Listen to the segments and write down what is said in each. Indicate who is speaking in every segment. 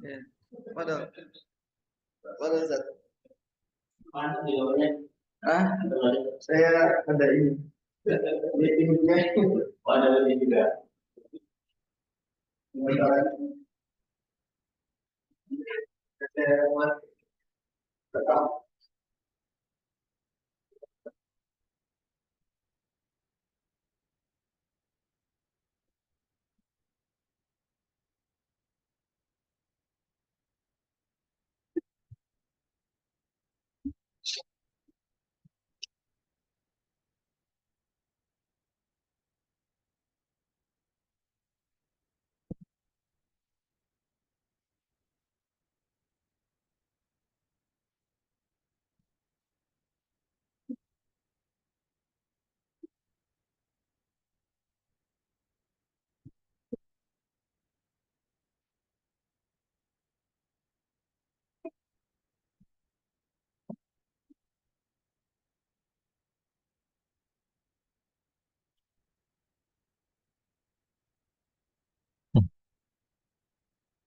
Speaker 1: Ya. Pada Ustaz. Ah, saya ada ini. Meetingnya. Ada meeting juga. Saya tetap.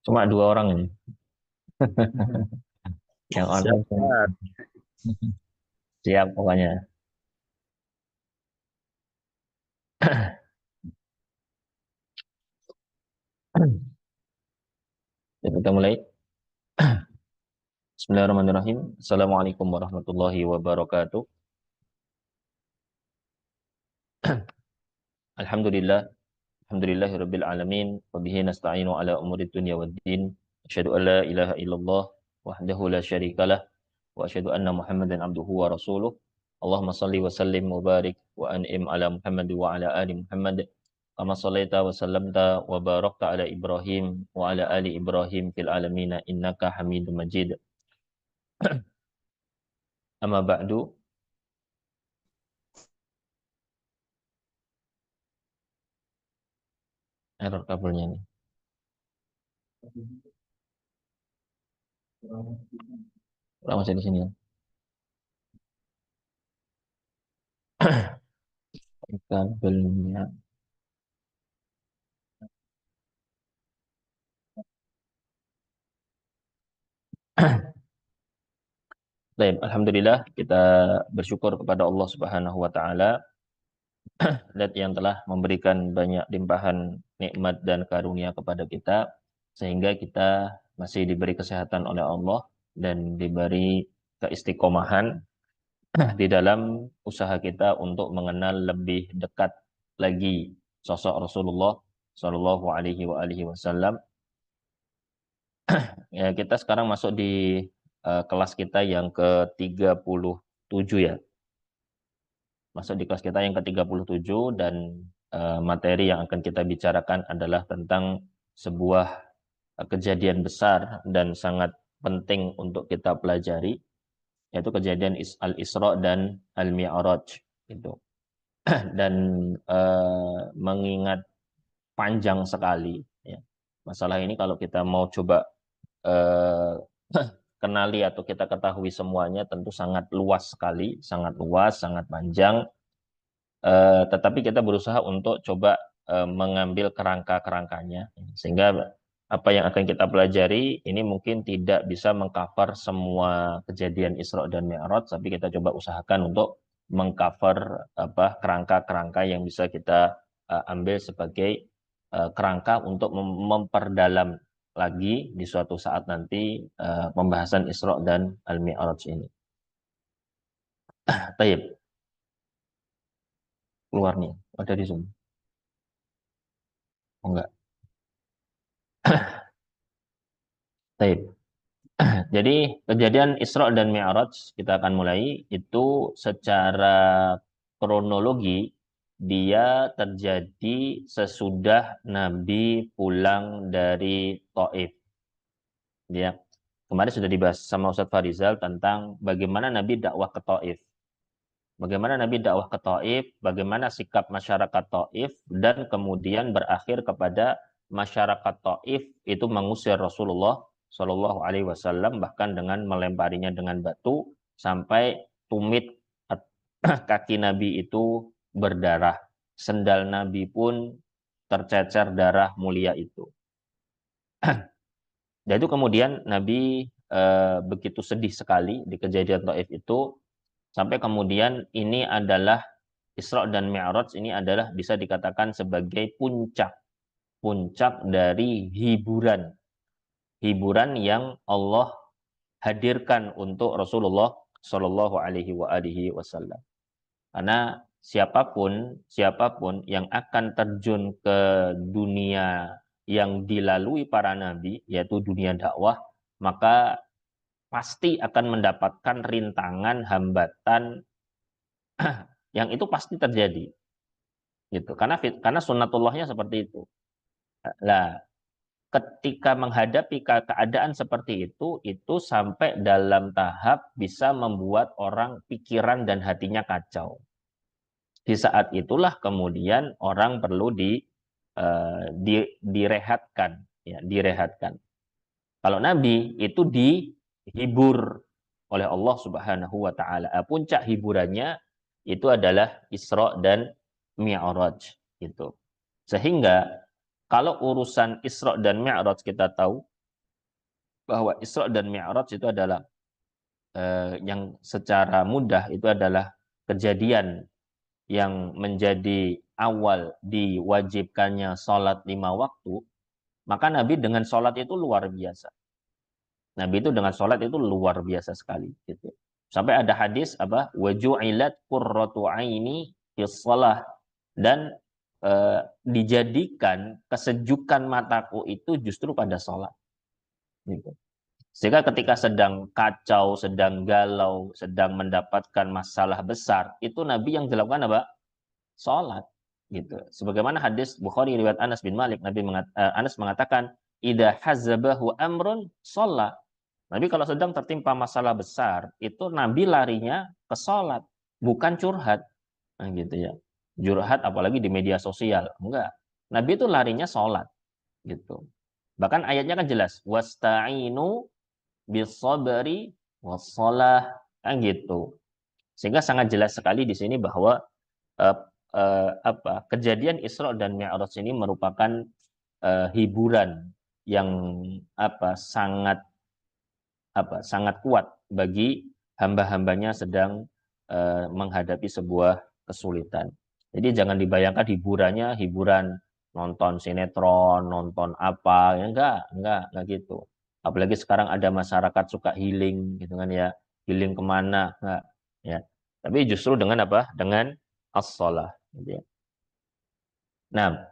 Speaker 2: Cuma dua orang ini yang
Speaker 3: Siap,
Speaker 2: online.
Speaker 3: Pak.
Speaker 2: Siap pokoknya. Ya, kita mulai. Bismillahirrahmanirrahim. Assalamualaikum warahmatullahi wabarakatuh. Alhamdulillah. Alhamdulillahirabbil alamin. Wa bihi nasta'inu ala umuri dunya waddin. Asyhadu an la ilaha illallah wahdahu la syarikalah wa asyhadu anna Muhammadan abduhu wa rasuluh. Allahumma salli wa sallim wa barik wa an'im ala Muhammad wa ala ali Muhammad. Kama sallaita wa sallamta wa barakta ala Ibrahim wa ala ali Ibrahim fil alamin innaka Hamidum Majid. Amma ba'du. Error kabelnya nih. Ulang masih di sini ya. Kabelnya. Baik, alhamdulillah kita bersyukur kepada Allah Subhanahu wa taala dan yang telah memberikan banyak limpahan nikmat dan karunia kepada kita sehingga kita masih diberi kesehatan oleh Allah dan diberi keistiqomahan di dalam usaha kita untuk mengenal lebih dekat lagi sosok Rasulullah Shallallahu alaihi wasallam. Ya, kita sekarang masuk di kelas kita yang ke-37 ya. Masuk di kelas kita yang ke-37 dan materi yang akan kita bicarakan adalah tentang sebuah kejadian besar dan sangat penting untuk kita pelajari, yaitu kejadian Al-Isra dan Al-Mi'raj itu. Dan mengingat panjang sekali ya. Masalah ini kalau kita mau coba eh, kenali atau kita ketahui semuanya tentu sangat luas sekali, sangat luas, sangat panjang. Tetapi kita berusaha untuk coba mengambil kerangka-kerangkanya sehingga apa yang akan kita pelajari ini mungkin tidak bisa mengcover semua kejadian Isra dan Mi'raj, tapi kita coba usahakan untuk mengcover apa kerangka-kerangka yang bisa kita ambil sebagai kerangka untuk memperdalam lagi di suatu saat nanti pembahasan Isra dan Al-Mi'raj ini. Taib, keluar nih, ada di Zoom. Oh enggak. Taib. Jadi kejadian Isra dan Mi'raj kita akan mulai itu secara kronologi dia terjadi sesudah Nabi pulang dari Taif. Ya, kemarin sudah dibahas sama Ustadz Farizal tentang bagaimana Nabi dakwah ke Taif. Bagaimana Nabi dakwah ke Taif, bagaimana sikap masyarakat Taif, dan kemudian berakhir kepada masyarakat Taif itu mengusir Rasulullah Shallallahu Alaihi Wasallam bahkan dengan melemparinya dengan batu sampai tumit kaki Nabi itu berdarah. Sendal Nabi pun tercecer darah mulia itu. Dan itu kemudian Nabi begitu sedih sekali di kejadian Taif itu, sampai kemudian ini adalah Isra dan Mi'raj ini adalah bisa dikatakan sebagai puncak dari hiburan yang Allah hadirkan untuk Rasulullah Shallallahu Alaihi Wasallam. Karena siapapun yang akan terjun ke dunia yang dilalui para nabi, yaitu dunia dakwah, maka pasti akan mendapatkan rintangan, hambatan yang itu pasti terjadi, gitu. Karena sunnatullahnya seperti itu. Lah, ketika menghadapi keadaan seperti itu sampai dalam tahap bisa membuat orang pikiran dan hatinya kacau. Di saat itulah kemudian orang perlu direhatkan, ya, direhatkan. Kalau Nabi itu dihibur oleh Allah Subhanahu wa taala. Puncak hiburannya itu adalah Isra dan Mi'raj gitu. Sehingga kalau urusan Isra dan Mi'raj kita tahu bahwa Isra dan Mi'raj itu adalah yang secara mudah itu adalah kejadian yang menjadi awal diwajibkannya sholat 5 waktu, maka Nabi dengan sholat itu luar biasa. Nabi itu dengan sholat itu luar biasa sekali. Gitu. Sampai ada hadis apa? Waju'ilat qurratu aini fis shalah, dan dijadikan kesejukan mataku itu justru pada sholat. Gitu. Sehingga ketika sedang kacau, sedang galau, sedang mendapatkan masalah besar, itu Nabi yang dilakukan apa? Sholat. Gitu. Sebagaimana hadis Bukhari riwayat Anas bin Malik, Anas mengatakan, "Idza hazabahu amrun sholat." Nabi kalau sedang tertimpa masalah besar, itu Nabi larinya ke sholat, bukan curhat. Nah, gitu ya. Curhat apalagi di media sosial. Enggak. Nabi itu larinya sholat. Gitu. Bahkan ayatnya kan jelas. Wasta'inu bis-sabri was-shalah. Kan gitu. Sehingga sangat jelas sekali di sini bahwa eh, kejadian Isra dan Mi'raj ini merupakan hiburan yang sangat kuat bagi hamba-hambanya sedang menghadapi sebuah kesulitan. Jadi jangan dibayangkan hiburannya hiburan nonton sinetron, nonton apa, ya enggak gitu. Apalagi sekarang ada masyarakat suka healing gitu kan ya, healing kemana, enggak ya. Tapi justru dengan apa? Dengan as-shalah. Gitu ya. Nah,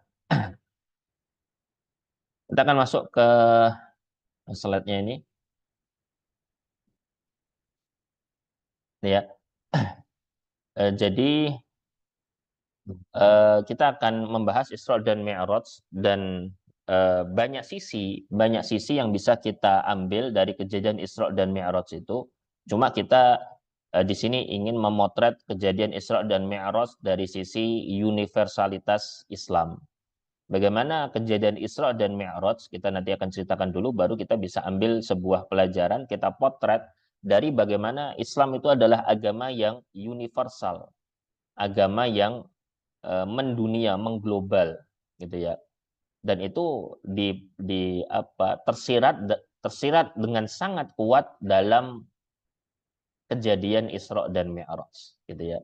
Speaker 2: kita akan masuk ke slide-nya ini. Ya, jadi kita akan membahas Isra dan Mi'raj, dan banyak sisi yang bisa kita ambil dari kejadian Isra dan Mi'raj itu. Cuma kita di sini ingin memotret kejadian Isra dan Mi'raj dari sisi universalitas Islam. Bagaimana kejadian Isra dan Mi'raj, kita nanti akan ceritakan dulu, baru kita bisa ambil sebuah pelajaran, kita potret dari bagaimana Islam itu adalah agama yang universal, agama yang mendunia, mengglobal, gitu ya. Dan itu tersirat dengan sangat kuat dalam kejadian Isra dan Mi'raj, gitu ya.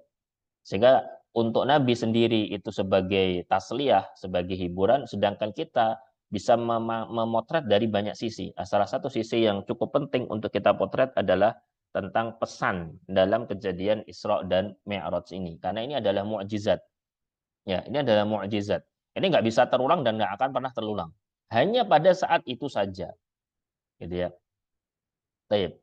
Speaker 2: Sehingga untuk Nabi sendiri itu sebagai tasliyah, sebagai hiburan, sedangkan kita bisa memotret dari banyak sisi. Salah satu sisi yang cukup penting untuk kita potret adalah tentang pesan dalam kejadian Isra dan Mi'raj ini. Karena ini adalah mukjizat. Ya, ini adalah mukjizat. Ini nggak bisa terulang dan nggak akan pernah terulang. Hanya pada saat itu saja, gitu ya. Baik.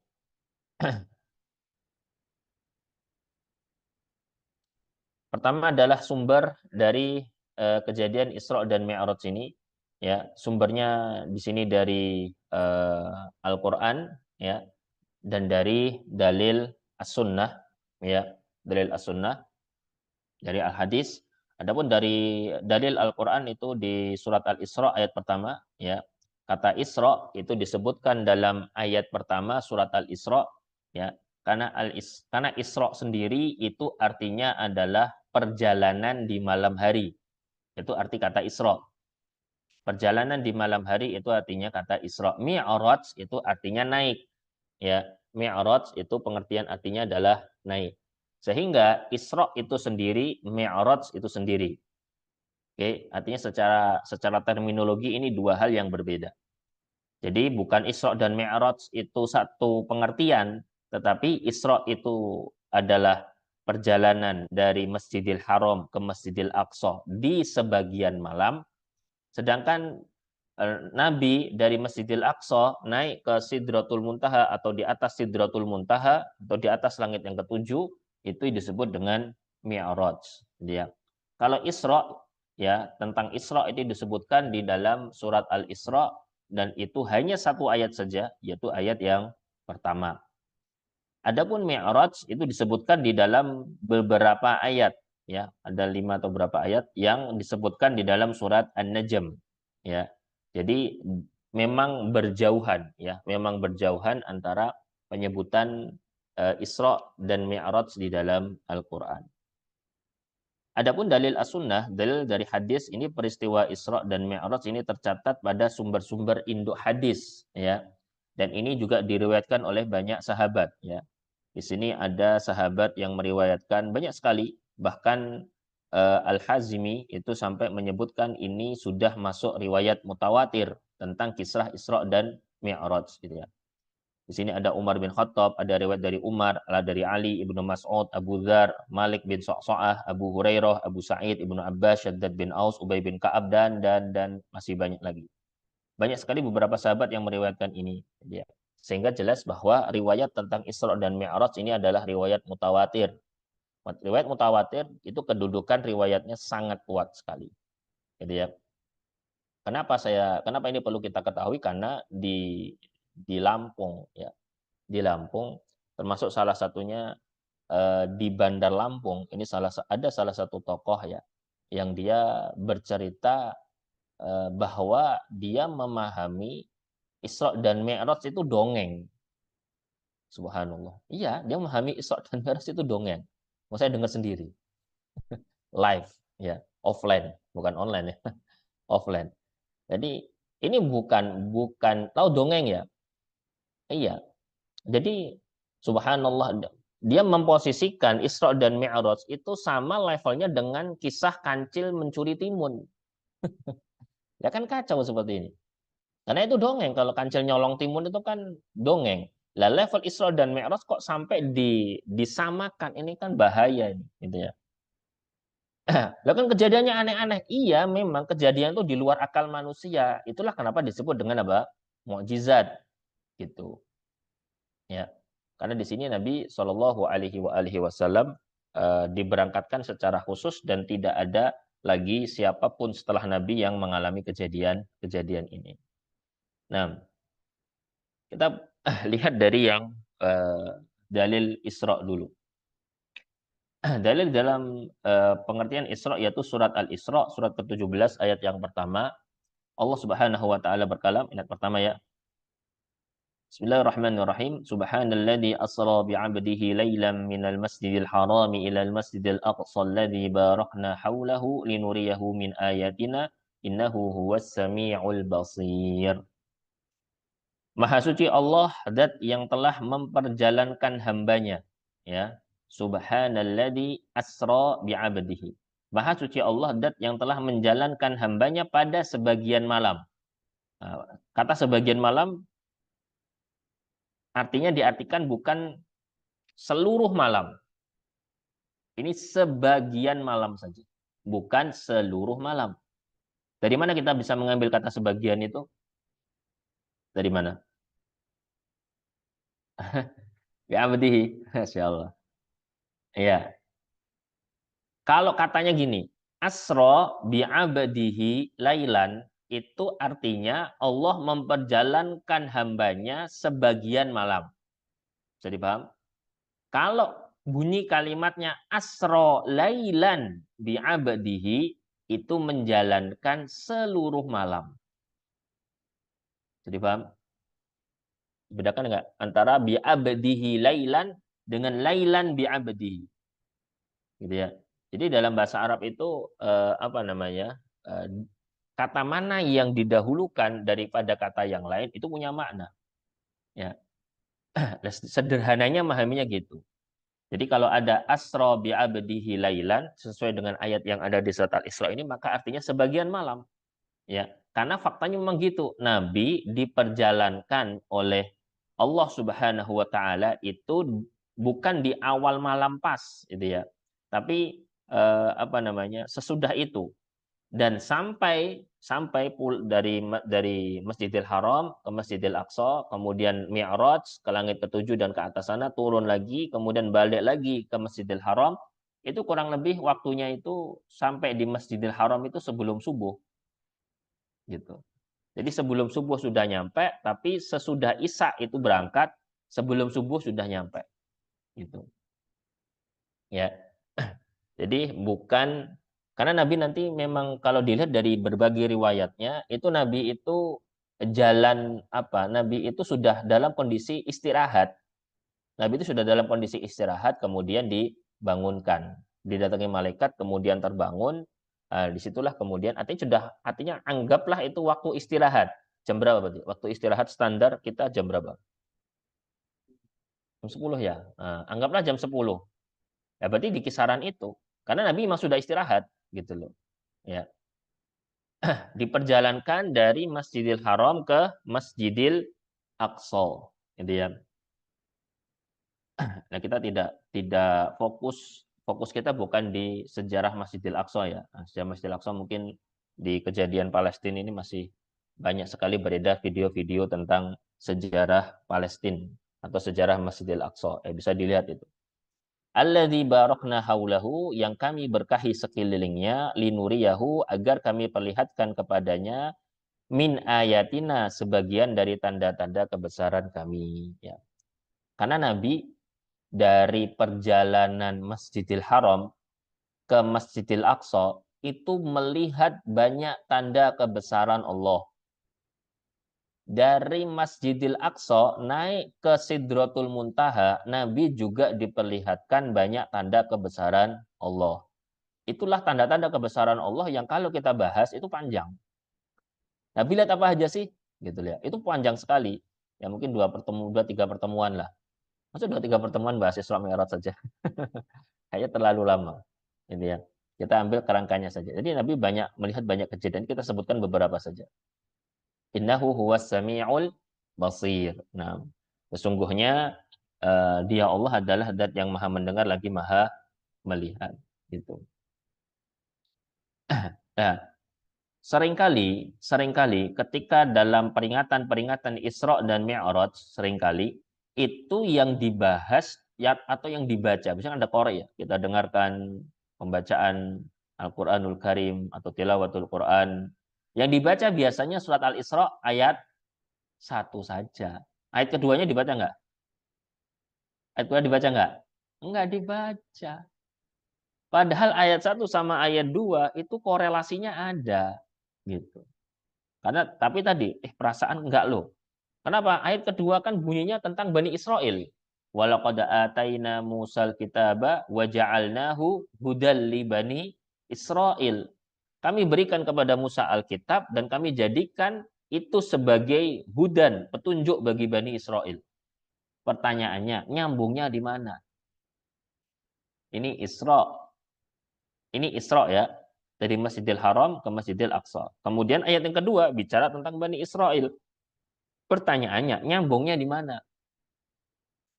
Speaker 2: Pertama adalah sumber dari kejadian Isra dan Mi'raj ini. Ya, sumbernya di sini dari Al-Qur'an, ya, dan dari dalil As-Sunnah, ya, dalil As-Sunnah dari Al-Hadis. Adapun dari dalil Al-Qur'an itu di surat Al-Isra ayat pertama, ya. Kata Isra itu disebutkan dalam ayat pertama surat Al-Isra, ya. Karena Isra sendiri itu artinya adalah perjalanan di malam hari. Itu arti kata Isra. Perjalanan di malam hari itu artinya kata Isra. Mi'raj itu artinya naik. Ya, Mi'raj itu pengertian artinya adalah naik. Sehingga Isra itu sendiri, Mi'raj itu sendiri. Oke, artinya secara terminologi ini dua hal yang berbeda. Jadi bukan Isra dan Mi'raj itu satu pengertian, tetapi Isra itu adalah perjalanan dari Masjidil Haram ke Masjidil Aqsa di sebagian malam, sedangkan Nabi dari Masjidil Aqsa naik ke Sidratul Muntaha atau di atas Sidratul Muntaha atau di atas langit yang ketujuh, itu disebut dengan Mi'raj. Ya. Kalau Isra, ya, tentang Isra itu disebutkan di dalam surat Al-Isra, dan itu hanya satu ayat saja, yaitu ayat yang pertama. Adapun Mi'raj itu disebutkan di dalam beberapa ayat, ya, ada 5 atau berapa ayat yang disebutkan di dalam surat An-Najm, ya. Jadi memang berjauhan, ya, memang berjauhan antara penyebutan Isra dan Mi'raj di dalam Al-Qur'an. Adapun dalil as-sunnah, dalil dari hadis, ini peristiwa Isra dan Mi'raj ini tercatat pada sumber-sumber induk hadis, ya. Dan ini juga diriwayatkan oleh banyak sahabat, ya. Di sini ada sahabat yang meriwayatkan banyak sekali, bahkan Al-Hazmi itu sampai menyebutkan ini sudah masuk riwayat mutawatir tentang kisah Isra dan Mi'raj, gitu ya. Di sini ada Umar bin Khattab, ada riwayat dari Umar, ada dari Ali, Ibnu Mas'ud, Abu Dzar, Malik bin Sa'sa'ah, Abu Hurairah, Abu Sa'id, Ibnu Abbas, Syaddad bin Aus, Ubay bin Ka'ab, dan masih banyak lagi. Banyak sekali beberapa sahabat yang meriwayatkan ini. Ya. Sehingga jelas bahwa riwayat tentang Isra dan Mi'raj ini adalah riwayat mutawatir. Riwayat mutawatir itu kedudukan riwayatnya sangat kuat sekali. Gitu ya. Kenapa ini perlu kita ketahui? Karena di Lampung, ya, di Lampung, termasuk salah satunya di Bandar Lampung, ini ada salah satu tokoh, ya, yang dia bercerita bahwa dia memahami Isra dan Mi'raj itu dongeng. Subhanallah. Iya, dia memahami Isra dan Mi'raj itu dongeng. Mau saya dengar sendiri. Live, ya, offline, bukan online, ya. Offline. Jadi ini bukan tahu dongeng, ya. Iya. Jadi subhanallah, dia memposisikan Isra dan Mi'raj itu sama levelnya dengan kisah kancil mencuri timun. Ya kan kacau seperti ini. Karena itu dongeng, kalau kancil nyolong timun itu kan dongeng. Lah level Isra dan Mi'raj kok sampai disamakan, ini kan bahaya ini, gitu ya. Lah kan kejadiannya aneh-aneh. Iya, memang kejadian itu di luar akal manusia. Itulah kenapa disebut dengan apa? Mukjizat, gitu. Ya. Karena di sini Nabi Shallallahu alaihi wasallam diberangkatkan secara khusus dan tidak ada lagi siapapun setelah Nabi yang mengalami kejadian ini. Nah, kita lihat dari yang dalil Isra dulu. Dalil dalam pengertian Isra yaitu surat Al-Isra, surat ke-17 ayat yang pertama. Allah Subhanahu wa taala berkalam, ayat pertama, ya. Bismillahirrahmanirrahim. Subhanalladzi asra bi'abdihi lailan minal masjidil harami ilal masjidil aqsa alladzi barakna haulahu linuriyahu min ayatina innahu huwas samiul basir. Maha suci Allah, zat yang telah memperjalankan hambanya, ya. Subhanalladzi asra bi'abdihi. Maha suci Allah, zat yang telah menjalankan hambanya pada sebagian malam. Nah, kata sebagian malam artinya diartikan bukan seluruh malam. Ini sebagian malam saja, bukan seluruh malam. Dari mana kita bisa mengambil kata sebagian itu? Dari mana? Bi'abdihi. Masya Allah. Iya. Kalau katanya gini, asro bi'abdihi lailan, itu artinya Allah memperjalankan hambanya sebagian malam. Bisa dipaham? Kalau bunyi kalimatnya asro lailan bi'abdihi, itu menjalankan seluruh malam. Bisa dipaham? Bedakan enggak antara bi'abdihi lailan dengan lailan bi'abdihi? Gitu ya. Jadi dalam bahasa Arab itu apa namanya? kata mana yang didahulukan daripada kata yang lain itu punya makna. Ya. Sederhananya memahaminya gitu. Jadi kalau ada asra bi'abdihi lailan sesuai dengan ayat yang ada di surat Al-Isra ini maka artinya sebagian malam. Ya, karena faktanya memang gitu. Nabi diperjalankan oleh Allah Subhanahu wa taala itu bukan di awal malam pas gitu ya. Tapi apa namanya? Sesudah itu dan dari Masjidil Haram ke Masjidil Aqsa, kemudian Mi'raj ke langit ketujuh dan ke atas sana, turun lagi, kemudian balik lagi ke Masjidil Haram, itu kurang lebih waktunya itu sampai di Masjidil Haram itu sebelum subuh, gitu. Jadi sebelum subuh sudah nyampe, tapi sesudah Isya itu berangkat, sebelum subuh sudah nyampe, gitu. Ya, jadi bukan karena Nabi nanti memang kalau dilihat dari berbagai riwayatnya itu Nabi itu jalan apa? Nabi itu sudah dalam kondisi istirahat. Nabi itu sudah dalam kondisi istirahat kemudian dibangunkan, didatangi malaikat kemudian terbangun. Disitulah kemudian artinya anggaplah itu waktu istirahat. Jam berapa berarti? Waktu istirahat standar kita jam berapa? Jam 10 ya. Anggaplah jam 10. Ya berarti di kisaran itu. Karena Nabi memang sudah istirahat gitu loh. Ya, diperjalankan dari Masjidil Haram ke Masjidil Aqsa. Gitu ya. Nah, kita tidak fokus kita bukan di sejarah Masjidil Aqsa ya. Nah, sejarah Masjidil Aqsa mungkin di kejadian Palestina ini masih banyak sekali beredar video-video tentang sejarah Palestina atau sejarah Masjidil Aqsa. Bisa dilihat itu. Alladzi barakna haulahu yang kami berkahi sekelilingnya linuriyahu agar kami perlihatkan kepadanya min ayatina sebagian dari tanda-tanda kebesaran kami ya. Karena Nabi dari perjalanan Masjidil Haram ke Masjidil Aqsa itu melihat banyak tanda kebesaran Allah. Dari Masjidil Aqsa naik ke Sidratul Muntaha, Nabi juga diperlihatkan banyak tanda kebesaran Allah. Itulah tanda-tanda kebesaran Allah yang kalau kita bahas itu panjang. Nabi lihat apa aja sih? Gitu ya. Itu panjang sekali. Ya mungkin dua tiga pertemuan lah. Maksud 2-3 pertemuan bahas Isra Mi'raj saja. Kayaknya terlalu lama. Gitu ya. Kita ambil kerangkanya saja. Jadi Nabi melihat banyak kejadian. Kita sebutkan beberapa saja. Innahu huwas sami'ul basir. Nah, sesungguhnya dia Allah adalah zat yang maha mendengar lagi maha melihat. Gitu. Nah, seringkali ketika dalam peringatan Isra dan Mi'raj seringkali itu yang dibahas ya, atau yang dibaca. Misalnya ada qori ya, kita dengarkan pembacaan Al-Qur'anul Karim atau tilawatul Qur'an. Yang dibaca biasanya surat Al-Isra ayat 1 saja. Ayat keduanya dibaca enggak? Ayat kedua dibaca enggak? Enggak dibaca. Padahal ayat 1 sama ayat 2 itu korelasinya ada gitu. Karena tapi tadi perasaan enggak loh. Kenapa? Ayat kedua kan bunyinya tentang Bani Israel. Walaqad ataina Musal kitaba wa ja'alnahu hudal li Bani Israel. Kami berikan kepada Musa Alkitab dan kami jadikan itu sebagai hudan, petunjuk bagi Bani Israel. Pertanyaannya, nyambungnya di mana? Ini Isra. Ini Isra ya. Dari Masjidil Haram ke Masjidil Aqsa. Kemudian ayat yang kedua bicara tentang Bani Israel. Pertanyaannya, nyambungnya di mana?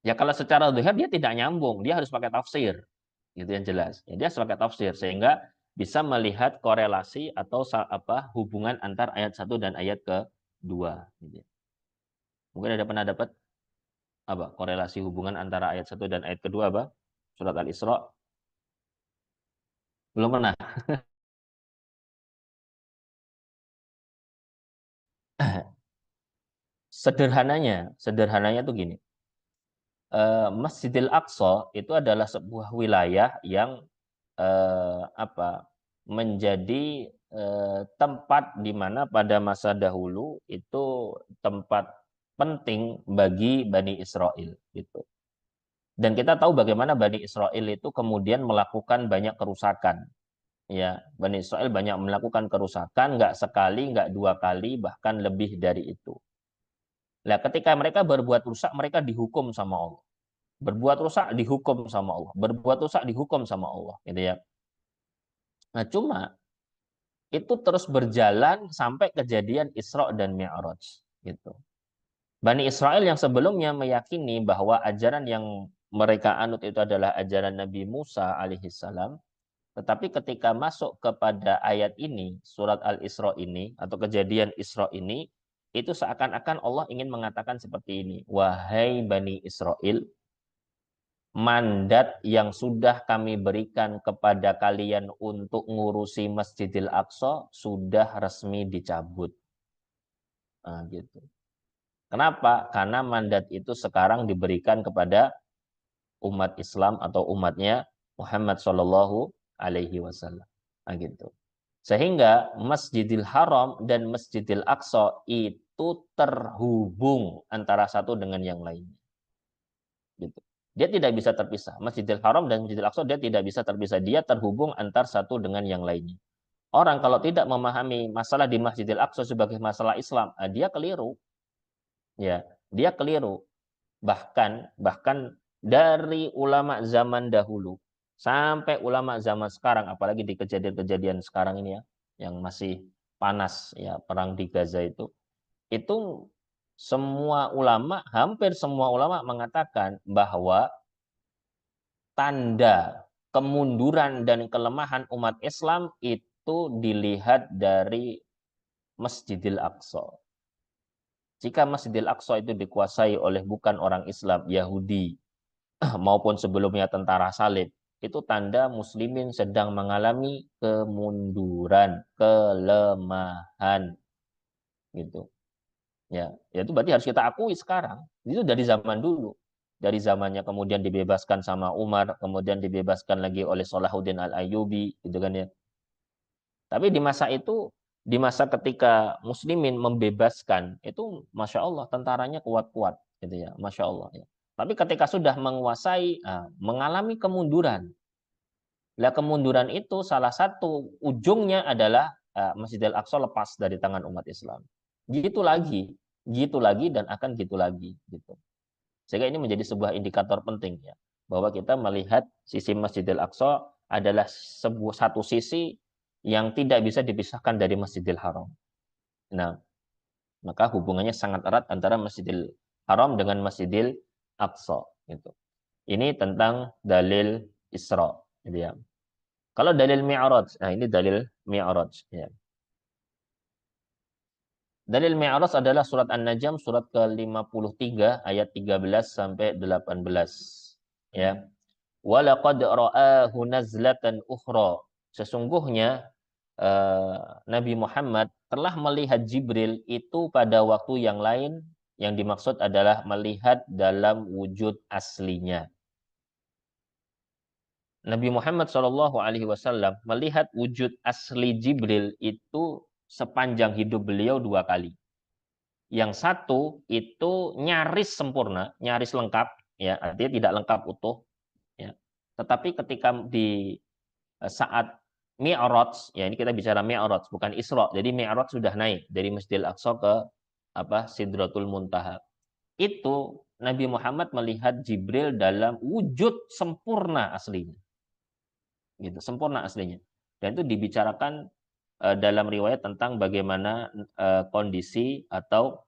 Speaker 2: Ya kalau secara zahir dia tidak nyambung, dia harus pakai tafsir. Gitu yang jelas. Ya, dia harus pakai tafsir sehingga bisa melihat korelasi atau hubungan antar ayat 1 dan ayat kedua. Gitu. Mungkin ada pernah dapat korelasi hubungan antara ayat 1 dan ayat kedua apa? Surat Al-Isra. Belum pernah. Sederhananya tuh gini. Masjidil Aqsa itu adalah sebuah wilayah yang menjadi tempat di mana pada masa dahulu itu tempat penting bagi Bani Israel gitu. Dan kita tahu bagaimana Bani Israel itu kemudian melakukan banyak kerusakan Ya, Bani Israel banyak melakukan kerusakan, nggak sekali, nggak dua kali, bahkan lebih dari itu. Nah, ketika mereka berbuat rusak, mereka dihukum sama Allah. Berbuat rusak dihukum sama Allah. Berbuat rusak dihukum sama Allah, gitu ya. Nah, cuma itu terus berjalan sampai kejadian Isra dan Mi'raj, gitu. Bani Israel yang sebelumnya meyakini bahwa ajaran yang mereka anut itu adalah ajaran Nabi Musa alaihissalam, tetapi ketika masuk kepada ayat ini, surat Al-Isra ini, atau kejadian Isra ini, itu seakan-akan Allah ingin mengatakan seperti ini. Wahai Bani Israel, mandat yang sudah kami berikan kepada kalian untuk ngurusi Masjidil Aqsa sudah resmi dicabut. Nah, gitu. Kenapa? Karena mandat itu sekarang diberikan kepada umat Islam atau umatnya Muhammad Shallallahu Alaihi Wasallam. Nah, gitu. Sehingga Masjidil Haram dan Masjidil Aqsa itu terhubung antara satu dengan yang lainnya. Gitu. Dia tidak bisa terpisah. Masjidil Haram dan Masjidil Aqsa dia tidak bisa terpisah. Dia terhubung antar satu dengan yang lainnya. Orang kalau tidak memahami masalah di Masjidil Aqsa sebagai masalah Islam, dia keliru. Ya, dia keliru. Bahkan dari ulama zaman dahulu sampai ulama zaman sekarang, apalagi di kejadian-kejadian sekarang ini ya, yang masih panas ya perang di Gaza itu semua ulama, hampir semua ulama mengatakan bahwa tanda kemunduran dan kelemahan umat Islam itu dilihat dari Masjidil Aqsa. Jika Masjidil Aqsa itu dikuasai oleh bukan orang Islam, Yahudi, maupun sebelumnya tentara salib, itu tanda muslimin sedang mengalami kemunduran, kelemahan gitu. Ya, itu berarti harus kita akui sekarang. Itu dari zaman dulu. Dari zamannya kemudian dibebaskan sama Umar, kemudian dibebaskan lagi oleh Salahuddin Al-Ayyubi gitu kan ya. Tapi di masa itu, di masa ketika muslimin membebaskan, itu Masya Allah tentaranya kuat-kuat gitu ya, Masya Allah ya. Tapi ketika sudah menguasai, mengalami kemunduran. Nah, kemunduran itu salah satu ujungnya adalah Masjidil Aqsa lepas dari tangan umat Islam. Gitu lagi dan akan gitu lagi gitu. Sehingga ini menjadi sebuah indikator penting ya, bahwa kita melihat sisi Masjidil Aqsa adalah satu sisi yang tidak bisa dipisahkan dari Masjidil Haram. Nah, maka hubungannya sangat erat antara Masjidil Haram dengan Masjidil Aqsa gitu. Ini tentang dalil Isra gitu ya. Kalau dalil Mi'raj, nah ini dalil Mi'raj ya. Dalil Mi'raj adalah surat An-Najm surat ke-53 ayat 13 sampai 18 ya. Walaqad ra'ahu nazlatan ukhra. Sesungguhnya Nabi Muhammad telah melihat Jibril itu pada waktu yang lain, yang dimaksud adalah melihat dalam wujud aslinya. Nabi Muhammad Shallallahu Alaihi Wasallam melihat wujud asli Jibril itu sepanjang hidup beliau dua kali. Yang satu itu nyaris sempurna, nyaris lengkap, ya artinya tidak lengkap utuh. Ya. Tetapi ketika di saat Mi'raj, ya ini kita bicara Mi'raj bukan Isra. Jadi Mi'raj sudah naik dari Masjidil Aqsa ke Sidratul Muntaha. Itu Nabi Muhammad melihat Jibril dalam wujud sempurna aslinya. Gitu, sempurna aslinya. Dan itu dibicarakan dalam riwayat tentang bagaimana kondisi atau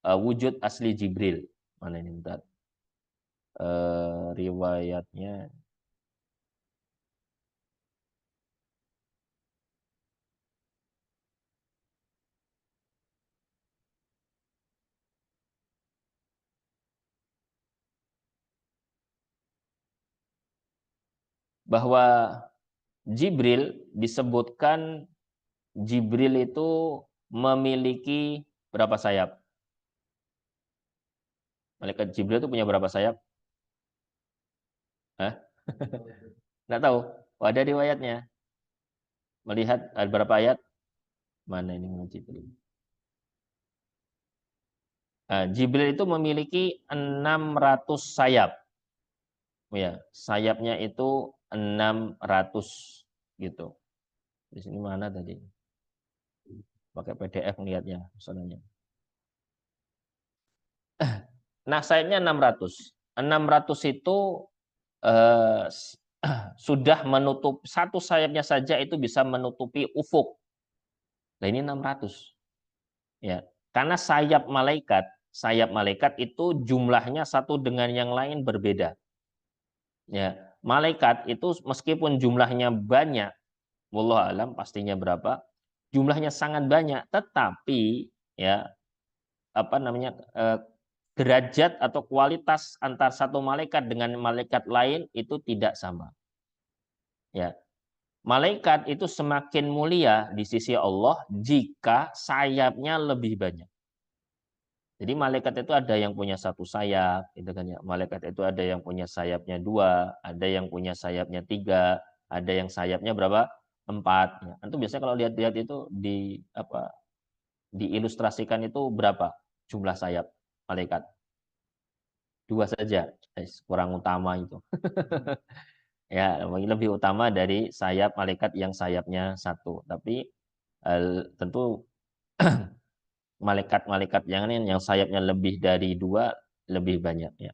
Speaker 2: wujud asli Jibril. Mana ini bentar? Riwayatnya bahwa Jibril itu memiliki berapa sayap? Malaikat Jibril itu punya berapa sayap? Hah? Nggak tahu. Oh, ada riwayatnya. Melihat ada berapa ayat? Mana ini Jibril? Jibril itu memiliki 600 sayap. Ya, sayapnya itu 600 gitu. Di sini mana tadi? Pakai PDF lihatnya misalnya. Nah, sayapnya 600. 600 itu eh, sudah menutup satu sayapnya saja itu bisa menutupi ufuk. Nah, ini 600. Ya. Karena sayap malaikat itu jumlahnya satu dengan yang lain berbeda. Ya, malaikat itu meskipun jumlahnya banyak, wallahu alam pastinya berapa, jumlahnya sangat banyak, tetapi ya apa namanya derajat atau kualitas antar satu malaikat dengan malaikat lain itu tidak sama. Ya, malaikat itu semakin mulia di sisi Allah jika sayapnya lebih banyak. Jadi malaikat itu ada yang punya satu sayap, gitu kan ya. Malaikat itu ada yang punya sayapnya 2, ada yang punya sayapnya 3, ada yang sayapnya berapa? 4. Ya. Itu biasanya kalau lihat-lihat itu di apa? Diilustrasikan itu berapa jumlah sayap malaikat? 2 saja, kurang utama itu. Ya, lebih utama dari sayap malaikat yang sayapnya 1. Tapi tentu malaikat-malaikat yang lain yang sayapnya lebih dari 2 lebih banyak ya.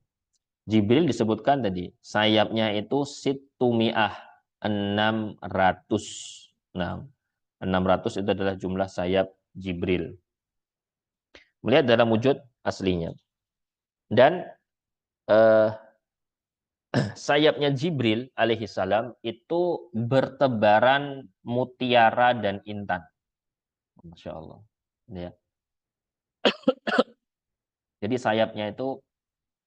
Speaker 2: Jibril disebutkan tadi sayapnya itu situmiah 600. Nah, 600 itu adalah jumlah sayap Jibril. Melihat dalam wujud aslinya. Dan sayapnya Jibril alaihissalam itu bertebaran mutiara dan intan. Masya Allah. Ya. Jadi sayapnya itu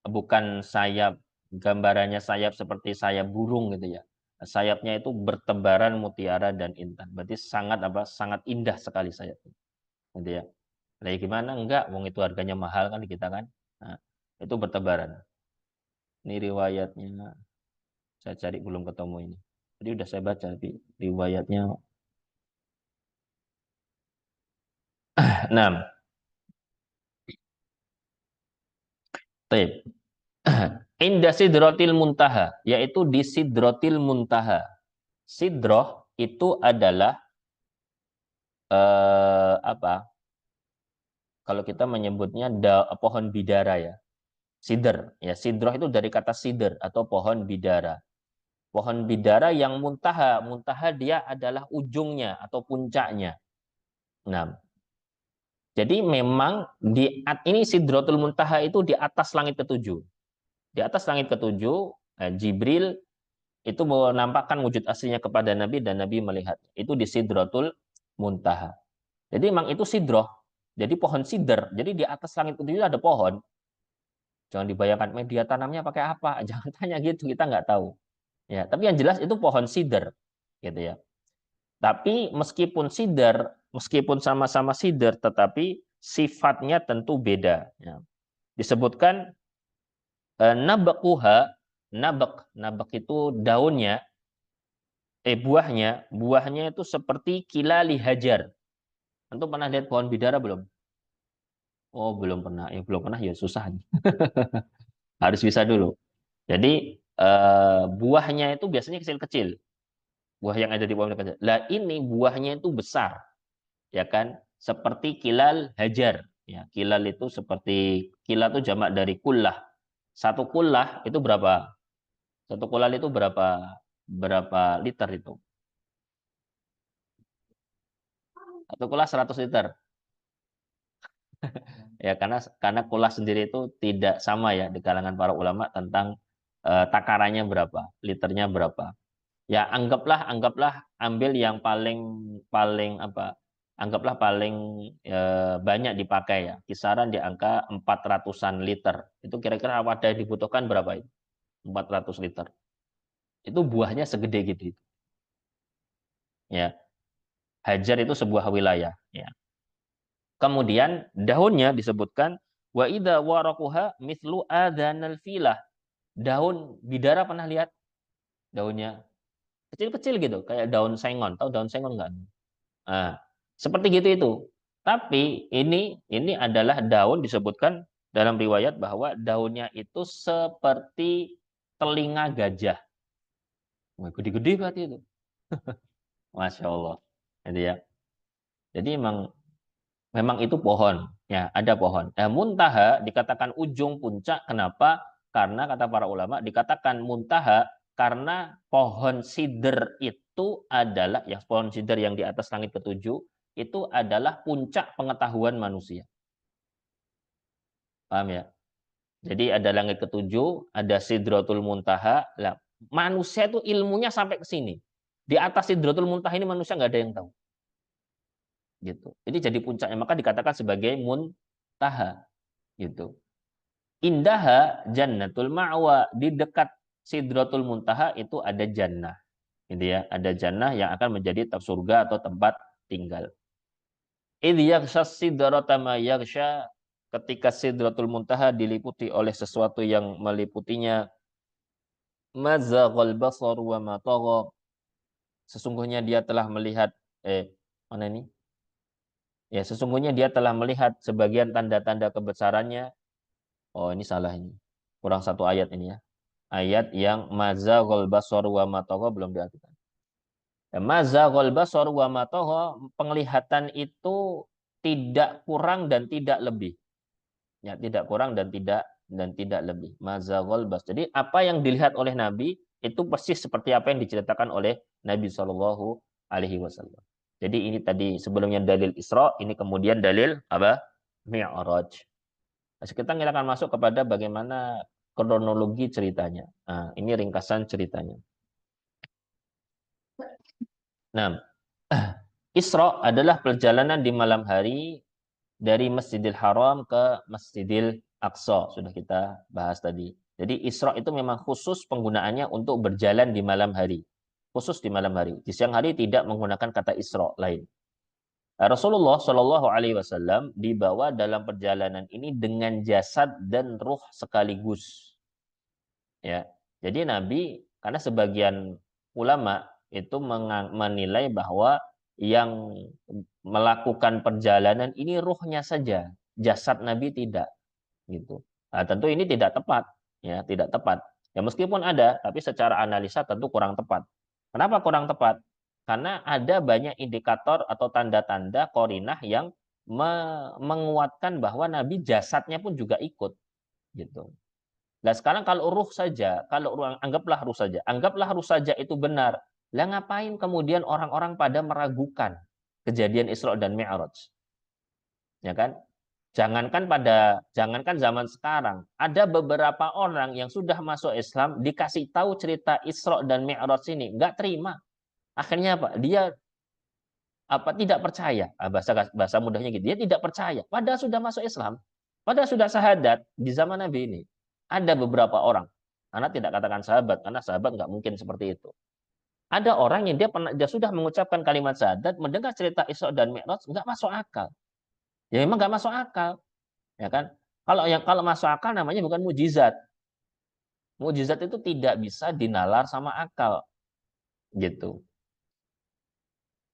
Speaker 2: bukan sayap, gambarannya sayap seperti sayap burung gitu ya. Sayapnya itu bertebaran mutiara dan intan. Berarti sangat apa? Sangat indah sekali sayapnya. Gitu ya. Lah gimana? Enggak, wong itu harganya mahal kan di kita kan. Nah, itu bertebaran. Ini riwayatnya saya cari belum ketemu ini. Jadi udah saya baca tapi riwayatnya 6. Taib. Indah sidratil muntaha, yaitu di sidratil muntaha. Sidroh itu adalah apa? Kalau kita menyebutnya pohon bidara ya. Sidr, ya sidroh itu dari kata sidr atau pohon bidara. Pohon bidara yang muntaha, muntaha dia adalah ujungnya atau puncaknya. Nah, jadi memang ini Sidratul Muntaha itu di atas langit ketujuh. Di atas langit ketujuh, Jibril itu menampakkan wujud aslinya kepada Nabi dan Nabi melihat. Itu di Sidratul Muntaha. Jadi memang itu sidroh. Jadi pohon sidr. Jadi di atas langit ketujuh ada pohon. Jangan dibayangkan media tanamnya pakai apa. Jangan tanya gitu, kita nggak tahu. Ya, tapi yang jelas itu pohon sidr, gitu ya. Tapi meskipun sama-sama sidr, tetapi sifatnya tentu beda. Ya. Disebutkan nabakuha, nabak itu daunnya, buahnya itu seperti kilali hajar. Tentu pernah lihat pohon bidara belum? Oh, belum pernah. Belum pernah ya susah. Harus bisa dulu. Jadi buahnya itu biasanya kecil-kecil. Buah yang ada di pohon kecil. Lah ini buahnya itu besar, ya kan? Seperti kilal hajar. Ya, kilal itu seperti kilal itu jamak dari kullah. Satu kullah itu berapa? Satu kulal itu berapa liter itu? Satu kullah 100 liter. Ya karena kullah sendiri itu tidak sama ya di kalangan para ulama tentang takarannya berapa, liternya berapa. Ya anggaplah ambil yang paling paling apa? Anggaplah paling banyak dipakai ya, kisaran di angka 400-an liter. Itu kira-kira wadah yang dibutuhkan berapa itu? 400 liter. Itu buahnya segede gitu. Ya, Hajar itu sebuah wilayah, ya. Kemudian daunnya disebutkan wa idza waraquha mithlu adanal filah. Daun bidara pernah lihat daunnya? Kecil-kecil gitu, kayak daun sengon. Tahu daun sengon nggak? Nah, seperti gitu itu. Tapi ini adalah daun disebutkan dalam riwayat bahwa daunnya itu seperti telinga gajah. Wah, gede-gede berarti itu. Masya Allah. Jadi ya. Jadi memang itu pohon. Ya, ada pohon. Muntaha dikatakan ujung puncak. Kenapa? Karena kata para ulama dikatakan muntaha karena pohon sidr itu adalah, ya pohon sidr yang di atas langit ketujuh, itu adalah puncak pengetahuan manusia. Paham ya? Jadi ada langit ketujuh, ada Sidratul Muntaha. Lah, manusia itu ilmunya sampai ke sini. Di atas Sidratul Muntaha ini manusia nggak ada yang tahu. Gitu. Jadi jadi puncaknya, maka dikatakan sebagai muntaha. Gitu. Indaha Jannatul Ma'wa, di dekat Sidratul Muntaha itu ada jannah. Gitu ya, ada jannah yang akan menjadi surga atau tempat tinggal. Idh yaghsha sidrata ma yaghsha, ketika Sidratul Muntaha diliputi oleh sesuatu yang meliputinya, mazaghal basar wa ma tagha, sesungguhnya dia telah melihat mana ini? Ya, sesungguhnya dia telah melihat sebagian tanda-tanda kebesarannya. Oh, ini salah ini. Kurang satu ayat ini ya. Ayat yang mazaghal basar wa ma tagha belum diartikan. Ya, mazaghal basar wa ma tagha, penglihatan itu tidak kurang dan tidak lebih. Ya, tidak kurang dan tidak lebih. Mazaghal bas. Jadi apa yang dilihat oleh Nabi itu persis seperti apa yang diceritakan oleh Nabi Shallallahu Alaihi Wasallam. Jadi ini tadi sebelumnya dalil Isra, ini kemudian dalil apa? Mi'raj. Nah, kita akan masuk kepada bagaimana kronologi ceritanya. Nah, ini ringkasan ceritanya. Nah, Isra adalah perjalanan di malam hari dari Masjidil Haram ke Masjidil Aqsa. Sudah kita bahas tadi. Jadi Isra itu memang khusus penggunaannya untuk berjalan di malam hari. Khusus di malam hari. Di siang hari tidak menggunakan kata Isra lain. Rasulullah Shallallahu Alaihi Wasallam dibawa dalam perjalanan ini dengan jasad dan ruh sekaligus. Ya, jadi Nabi, karena sebagian ulama itu menilai bahwa yang melakukan perjalanan ini ruhnya saja, jasad Nabi tidak, gitu. Nah, tentu ini tidak tepat, ya, tidak tepat. Ya meskipun ada, tapi secara analisa tentu kurang tepat. Kenapa kurang tepat? Karena ada banyak indikator atau tanda-tanda korinah yang menguatkan bahwa Nabi jasadnya pun juga ikut, gitu. Nah sekarang kalau ruh saja, kalau anggaplah ruh saja itu benar. Lah ngapain kemudian orang-orang pada meragukan kejadian Isra dan Mi'raj? Ya kan? Jangankan zaman sekarang, ada beberapa orang yang sudah masuk Islam dikasih tahu cerita Isra dan Mi'raj ini, nggak terima. Akhirnya apa? Dia tidak percaya. Bahasa mudahnya gitu. Dia tidak percaya. Padahal sudah masuk Islam. Padahal sudah syahadat di zaman Nabi ini. Ada beberapa orang. Karena tidak katakan sahabat. Karena sahabat nggak mungkin seperti itu. Ada orang yang dia sudah mengucapkan kalimat syahadat, mendengar cerita Isra dan Mi'raj, nggak masuk akal. Ya memang nggak masuk akal. Ya kan? Kalau masuk akal namanya bukan mujizat. Mujizat itu tidak bisa dinalar sama akal. Gitu.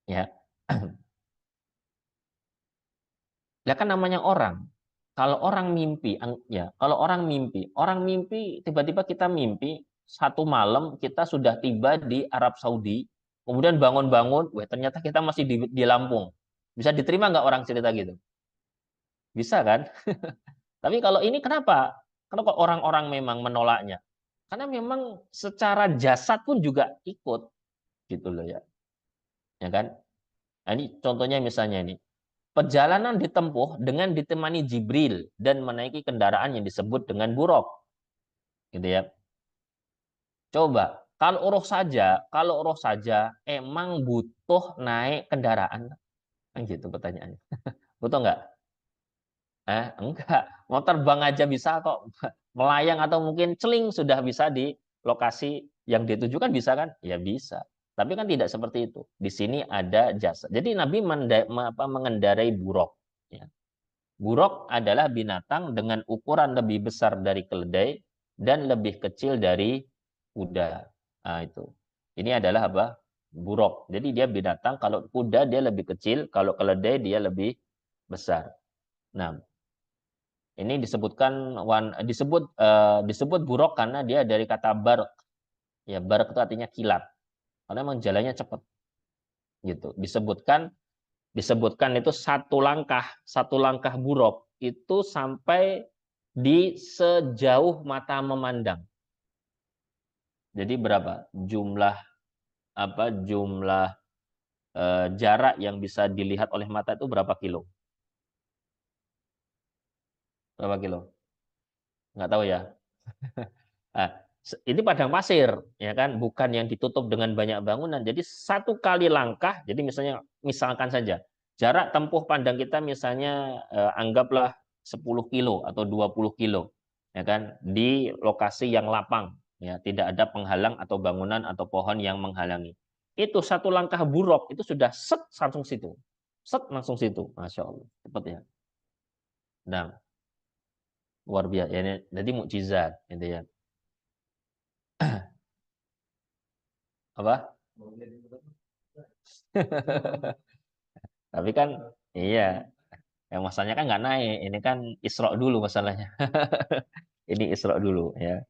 Speaker 2: Ya. Ya kan namanya orang. Kalau orang mimpi, orang mimpi tiba-tiba kita mimpi satu malam kita sudah tiba di Arab Saudi, kemudian bangun-bangun, wah ternyata kita masih di Lampung. Bisa diterima nggak orang cerita gitu? Bisa kan? Tapi kalau ini kenapa? Kenapa orang-orang memang menolaknya? Karena memang secara jasad pun juga ikut, gitu loh ya. Ya kan? Nah, ini contohnya misalnya ini. Perjalanan ditempuh dengan ditemani Jibril dan menaiki kendaraan yang disebut dengan buruk. Gitu ya. Coba, kalau roh saja emang butuh naik kendaraan. Kan gitu pertanyaannya. Butuh nggak? Enggak. Mau terbang aja bisa kok. Melayang atau mungkin celing sudah bisa di lokasi yang ditujukan bisa kan? Ya bisa. Tapi kan tidak seperti itu. Di sini ada jasa. Jadi Nabi mengendarai buruk. Ya. Buruk adalah binatang dengan ukuran lebih besar dari keledai dan lebih kecil dari kuda. Nah, itu. Ini adalah apa? Buruk. Jadi dia binatang, kalau kuda dia lebih kecil, kalau keledai dia lebih besar. Nah, ini disebut buruk karena dia dari kata barq. Ya, barak itu artinya kilat. Karena memang jalannya cepat. Gitu. Disebutkan itu satu langkah buruk itu sampai di sejauh mata memandang. Jadi berapa jumlah jarak yang bisa dilihat oleh mata itu berapa kilo? Berapa kilo? Nggak tahu ya. Nah, ini padang pasir, ya kan, bukan yang ditutup dengan banyak bangunan. Jadi satu kali langkah, jadi misalkan saja jarak tempuh pandang kita misalnya anggaplah 10 kilo atau 20 kilo, ya kan, di lokasi yang lapang, ya, tidak ada penghalang atau bangunan atau pohon yang menghalangi. Itu satu langkah buruk itu sudah set langsung situ, set langsung situ, masya Allah, cepat ya. Nah, luar biasa. Ya, jadi mukjizat, gitu ya. Apa? Tapi kan iya, yang masalahnya kan nggak naik. Ini kan Isra dulu masalahnya. Ini Isra dulu ya.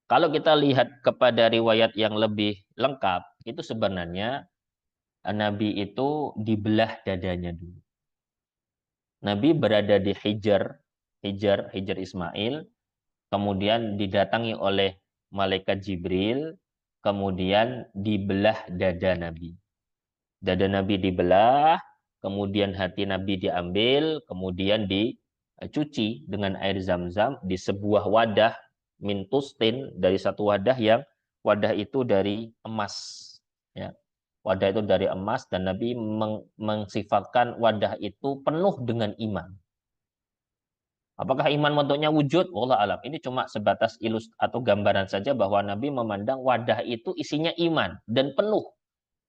Speaker 2: Kalau kita lihat kepada riwayat yang lebih lengkap, itu sebenarnya Nabi itu dibelah dadanya dulu. Nabi berada di Hijar Ismail, kemudian didatangi oleh malaikat Jibril, kemudian dibelah dada Nabi. Dada Nabi dibelah, kemudian hati Nabi diambil, kemudian dicuci dengan air zam-zam di sebuah wadah mintustin, dari satu wadah yang wadah itu dari emas. Ya. Wadah itu dari emas dan Nabi mensifatkan wadah itu penuh dengan iman. Apakah iman bentuknya wujud? Wallah alam. Ini cuma sebatas atau gambaran saja bahwa Nabi memandang wadah itu isinya iman dan penuh.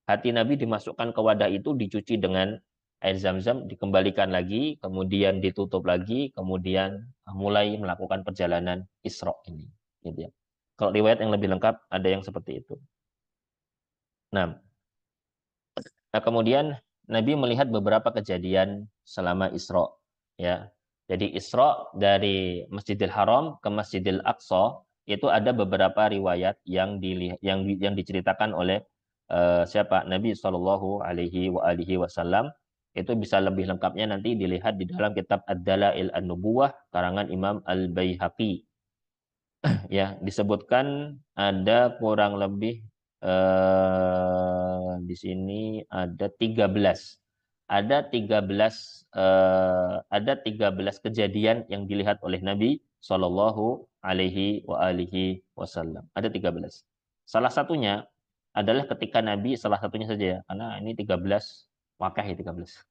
Speaker 2: Hati Nabi dimasukkan ke wadah itu, dicuci dengan air zam-zam, dikembalikan lagi, kemudian ditutup lagi, kemudian mulai melakukan perjalanan Isra ini. Gitu ya. Kalau riwayat yang lebih lengkap ada yang seperti itu. Nah, kemudian Nabi melihat beberapa kejadian selama Isra. Ya, jadi Isra dari Masjidil Haram ke Masjidil Aqsa itu ada beberapa riwayat yang diceritakan oleh siapa Nabi Shallallahu Alaihi Wasallam. Itu bisa lebih lengkapnya nanti dilihat di dalam kitab Ad-Dalail An-Nubuwah karangan Imam Al-Baihaqi. Ya, disebutkan ada kurang lebih di sini ada 13. Ada 13 kejadian yang dilihat oleh Nabi Shallallahu Alaihi Wasallam. Ada 13. Salah satunya adalah ketika Nabi, salah satunya saja ya, karena ini 13 wakah ya 13.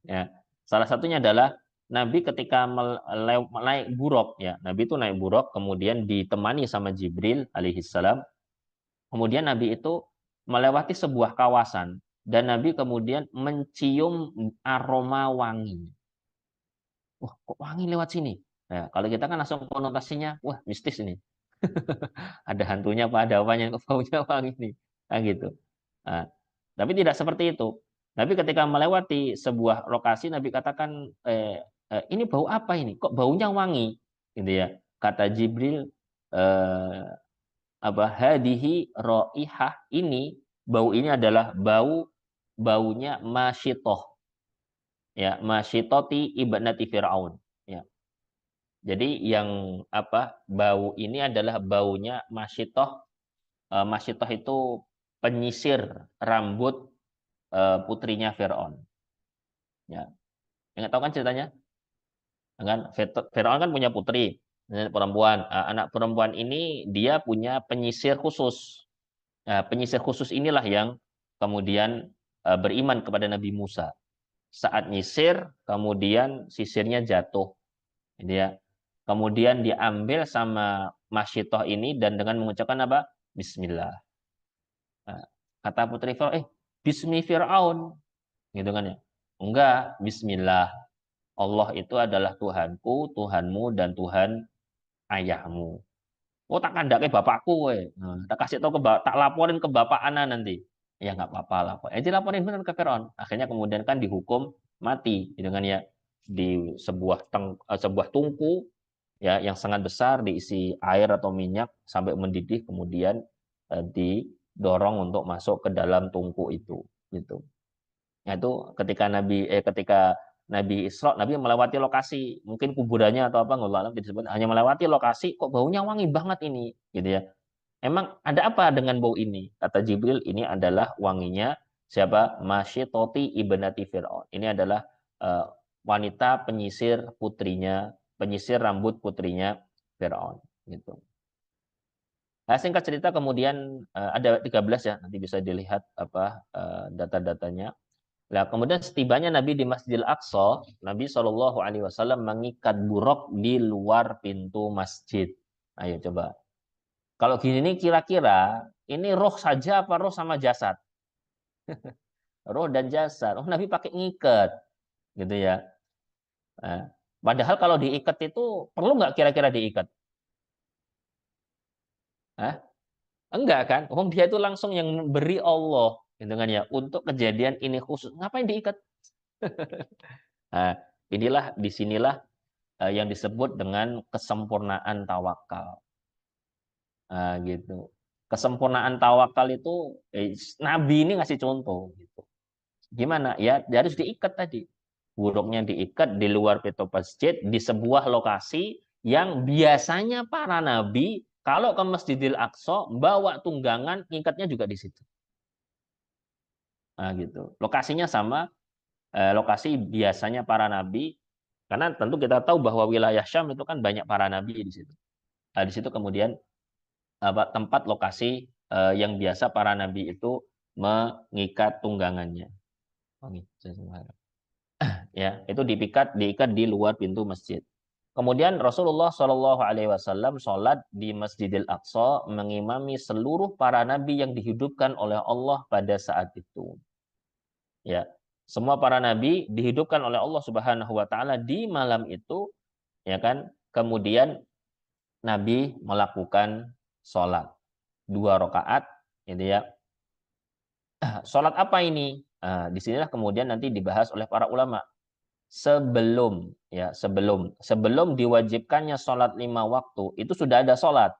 Speaker 2: Ya. Salah satunya adalah Nabi ketika naik buruk ya. Nabi itu naik buruk kemudian ditemani sama Jibril alaihissalam. Kemudian Nabi itu melewati sebuah kawasan dan Nabi kemudian mencium aroma wangi. Wah, kok wangi lewat sini? Nah, kalau kita kan langsung konotasinya, wah mistis ini. Ada hantunya apa ada apanya kok baunya wangi nih. Nah, gitu. Nah, tapi tidak seperti itu. Nabi ketika melewati sebuah lokasi, Nabi katakan, ini bau apa ini? Kok baunya wangi? Gitu ya. Kata Jibril, eh, hadihi roihah, ini bau ini adalah baunya masyitoh. Ya, masyitoti ibnati Fir'aun. Ya. Jadi yang bau ini adalah baunya masyitoh. Masyitoh itu penyisir rambut putrinya Fir'aun. Ya. Ingat tahu kan ceritanya? Kan Firaun kan punya putri perempuan. Anak perempuan ini dia punya penyisir khusus. Nah, penyisir khusus inilah yang kemudian beriman kepada Nabi Musa. Saat nyisir, kemudian sisirnya jatuh. Gitu ya. Kemudian diambil sama Masyitoh ini dan dengan mengucapkan apa? Bismillah. Nah, kata putri Firaun, Bismi Firaun. Gitu kan ya. Enggak, Bismillah. Allah itu adalah Tuhanku, Tuhanmu, dan Tuhan ayahmu. Oh, tak kandake bapakku, we. Nah, tak kasih tahu tak laporin ke bapak ana nanti. Ya nggak apa-apa lah. Dilaporin benar ke Firaun. Akhirnya kemudian kan dihukum mati, gitu kan ya, di sebuah tungku ya, yang sangat besar, diisi air atau minyak sampai mendidih, kemudian didorong untuk masuk ke dalam tungku itu, gitu. Nah, itu ketika Nabi Isra, Nabi melewati lokasi, mungkin kuburannya atau apa, nggak tahu, disebut hanya melewati lokasi, kok baunya wangi banget ini, gitu ya. Emang ada apa dengan bau ini? Kata Jibril, ini adalah wanginya siapa? Masyitoti ibnati Fir'aun. Ini adalah eh, wanita penyisir rambut putrinya Fir'aun. Gitu. Nah, singkat cerita kemudian ada 13 ya, nanti bisa dilihat apa data-datanya. Nah, kemudian setibanya Nabi di Masjidil Aqsa, Nabi Shallallahu Alaihi Wasallam mengikat buruk di luar pintu masjid. Ayo coba. Kalau gini nih kira-kira ini roh saja apa roh sama jasad? Roh dan jasad. Oh, Nabi pakai ngikat, gitu ya. Nah, padahal kalau diikat itu perlu nggak kira-kira diikat? Hah? Enggak kan? Oh, dia itu langsung yang beri Allah, gitu kan ya. Untuk kejadian ini khusus, ngapain diikat? Nah, disinilah yang disebut dengan kesempurnaan tawakal. Nah, gitu. Kesempurnaan tawakal itu Nabi ini ngasih contoh gitu. Gimana? Ya, harus diikat tadi. Buruknya diikat di luar pintu masjid di sebuah lokasi yang biasanya para nabi kalau ke Masjidil Aqsa bawa tunggangan, ngikatnya juga di situ. Nah, gitu. Lokasinya sama, lokasi biasanya para nabi, karena tentu kita tahu bahwa wilayah Syam itu kan banyak para nabi di situ. Nah, di situ kemudian tempat lokasi yang biasa para nabi itu mengikat tunggangannya. Oh, gitu. Ya, itu diikat di luar pintu masjid. Kemudian Rasulullah Shallallahu Alaihi Wasallam sholat di Masjidil Aqsa mengimami seluruh para nabi yang dihidupkan oleh Allah pada saat itu. Ya, semua para nabi dihidupkan oleh Allah Subhanahu Wa Taala di malam itu, ya kan? Kemudian Nabi melakukan sholat 2 rakaat, gitu ya. Sholat apa ini? Disinilah kemudian nanti dibahas oleh para ulama. Sebelum diwajibkannya sholat 5 waktu itu sudah ada sholat,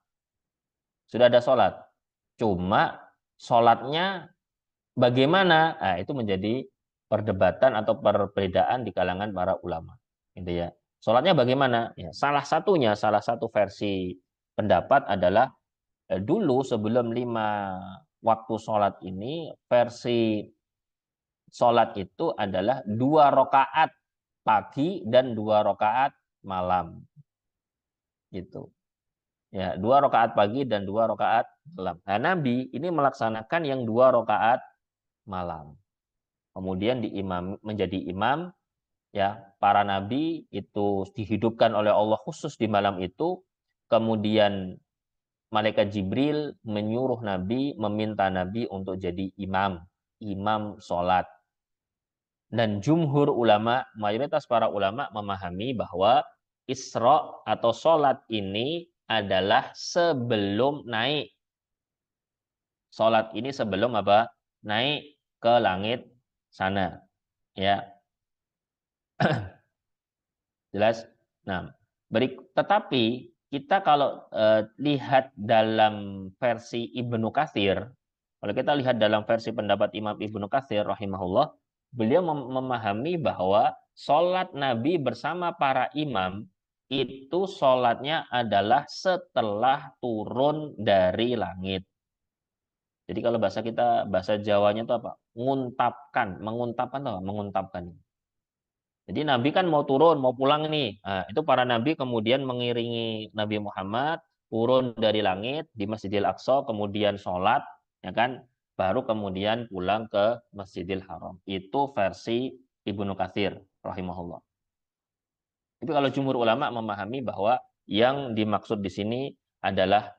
Speaker 2: cuma sholatnya bagaimana, itu menjadi perdebatan atau perbedaan di kalangan para ulama, gitu ya. Sholatnya bagaimana ya, salah satu versi pendapat adalah dulu sebelum 5 waktu sholat ini, versi sholat itu adalah 2 rakaat pagi dan 2 rakaat malam, gitu ya. 2 rakaat pagi dan 2 rakaat malam. Nah, Nabi ini melaksanakan yang 2 rakaat malam, kemudian menjadi imam, ya. Para nabi itu dihidupkan oleh Allah khusus di malam itu, kemudian malaikat Jibril menyuruh Nabi, meminta Nabi untuk jadi imam sholat. Dan jumhur ulama, mayoritas para ulama memahami bahwa Isra atau sholat ini adalah sebelum naik. Sholat ini sebelum apa? Naik ke langit sana. Ya, jelas. Nah, tetapi kita kalau lihat dalam versi Ibnu Katsir, kalau kita lihat dalam versi pendapat Imam Ibnu Katsir rahimahullah, beliau memahami bahwa sholat Nabi bersama para imam itu sholatnya adalah setelah turun dari langit. Jadi kalau bahasa Jawanya itu apa? Menguntapkan. Jadi Nabi kan mau turun, mau pulang nih. Nah, itu para Nabi kemudian mengiringi Nabi Muhammad turun dari langit di Masjidil Aqsa, kemudian sholat, ya kan? Baru kemudian pulang ke Masjidil Haram. Itu versi Ibnu Katsir rahimahullah. Tapi kalau jumhur ulama memahami bahwa yang dimaksud di sini adalah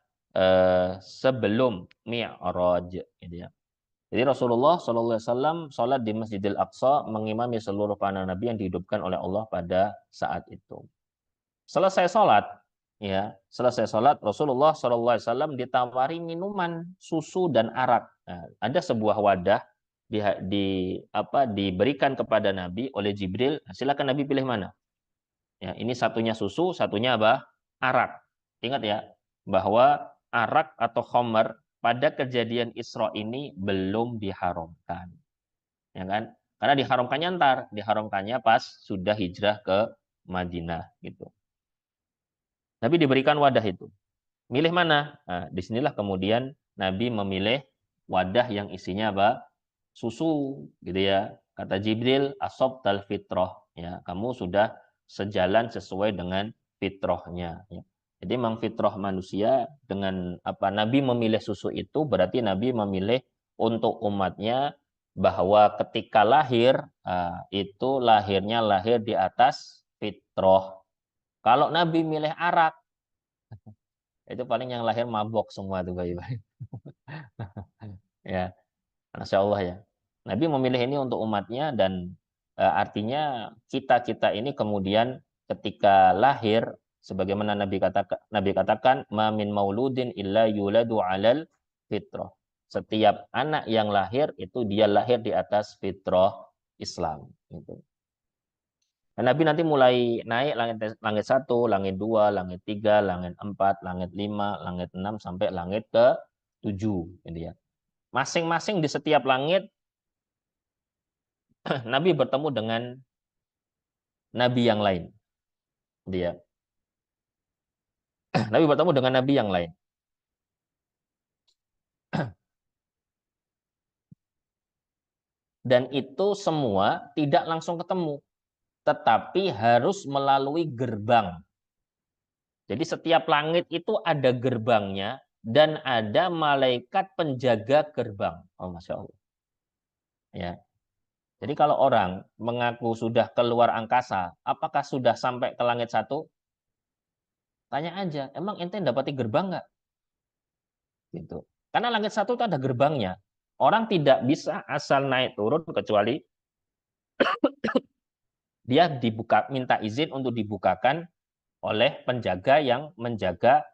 Speaker 2: sebelum Mi'raj, gitu ya. Jadi Rasulullah SAW sholat di Masjidil Aqsa mengimami seluruh para nabi yang dihidupkan oleh Allah pada saat itu. Selesai sholat, Rasulullah SAW ditawari minuman, susu dan arak. Nah, ada sebuah wadah diberikan kepada Nabi oleh Jibril. Silakan Nabi pilih mana. Ya, ini satunya susu, satunya apa? arak. Ingat ya, bahwa arak atau khamar pada kejadian Isra ini belum diharamkan. Ya kan? Karena diharamkannya ntar, diharamkannya pas sudah hijrah ke Madinah gitu. Nabi diberikan wadah itu. Milih mana? Nah, disinilah kemudian Nabi memilih wadah yang isinya apa? Susu, gitu ya. Kata Jibril, asob tal fitroh. Ya, kamu sudah sejalan sesuai dengan fitrohnya. Ya. Jadi memang fitroh manusia dengan apa Nabi memilih susu itu berarti Nabi memilih untuk umatnya bahwa ketika lahir itu lahirnya lahir di atas fitroh. Kalau Nabi milih arak itu paling yang lahir mabok semua tuh bayi. Ya, Masya Allah ya. Nabi memilih ini untuk umatnya dan artinya kita-kita ini kemudian ketika lahir sebagaimana Nabi katakan ma min mauludin illa yuladu alal fitrah. Setiap anak yang lahir itu dia lahir di atas fitrah Islam gitu. Dan Nabi nanti mulai naik langit 1, langit 2, langit 3, langit 4, langit 5, langit 6 sampai langit ke 7 gitu ya. Masing-masing di setiap langit Nabi bertemu dengan nabi yang lain. Dia. Nabi bertemu dengan nabi yang lain. Dan itu semua tidak langsung ketemu, tetapi harus melalui gerbang. Jadi setiap langit itu ada gerbangnya dan ada malaikat penjaga gerbang. Oh, Masya Allah. Ya. Jadi kalau orang mengaku sudah keluar angkasa, apakah sudah sampai ke langit 1? Tanya aja, emang ente dapati gerbang nggak? Gitu. Karena langit 1 itu ada gerbangnya. Orang tidak bisa asal naik turun kecuali dia minta izin untuk dibukakan oleh penjaga yang menjaga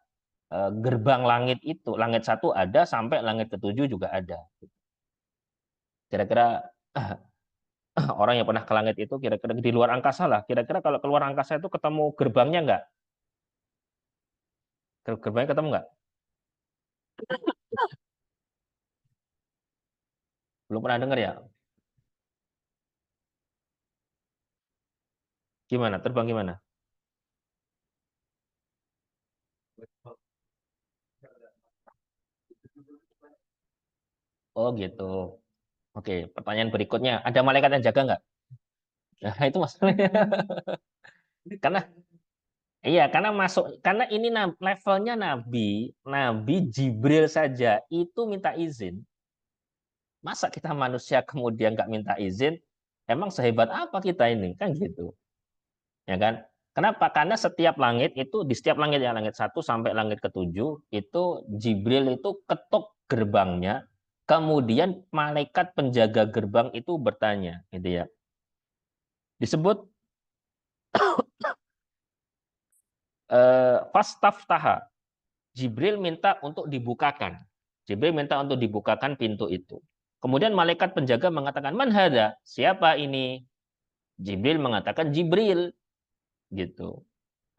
Speaker 2: gerbang langit itu. Langit 1 ada sampai langit ke-7 juga ada. Kira-kira orang yang pernah ke langit itu kira-kira di luar angkasa lah. Kira-kira kalau keluar angkasa itu ketemu gerbangnya nggak? Gerbangnya ketemu nggak? Belum pernah dengar ya? Gimana? Terbang gimana? Oh gitu. Oke, pertanyaan berikutnya. Ada malaikat yang jaga nggak? Nah, itu masalahnya. Karena iya, karena ini levelnya Nabi Jibril saja itu minta izin. Masa kita manusia kemudian nggak minta izin? Emang sehebat apa kita ini? Kan gitu. Ya kan? Kenapa? Karena setiap langit itu, di setiap langit yang langit 1 sampai langit ke-7, itu Jibril itu ketuk gerbangnya, kemudian malaikat penjaga gerbang itu bertanya, gitu ya. Disebut fastaftaha. Jibril minta untuk dibukakan. Jibril minta untuk dibukakan pintu itu. Kemudian malaikat penjaga mengatakan, "Man hada?" Siapa ini? Jibril mengatakan, "Jibril." Gitu.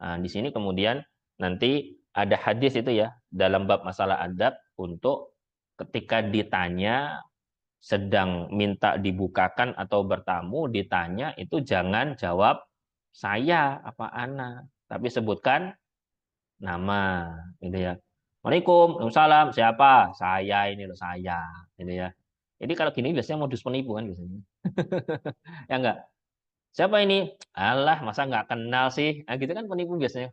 Speaker 2: Nah, di sini kemudian nanti ada hadis itu ya dalam bab masalah adab untuk ketika ditanya sedang minta dibukakan atau bertamu ditanya itu jangan jawab saya apa ana, tapi sebutkan nama gitu ya. Waalaikumsalam, siapa? Saya ini loh saya gitu ya. Jadi kalau gini biasanya modus penipu kan biasanya. Ya enggak? Siapa ini? Alah, masa nggak kenal sih? Nah, gitu kan penipu biasanya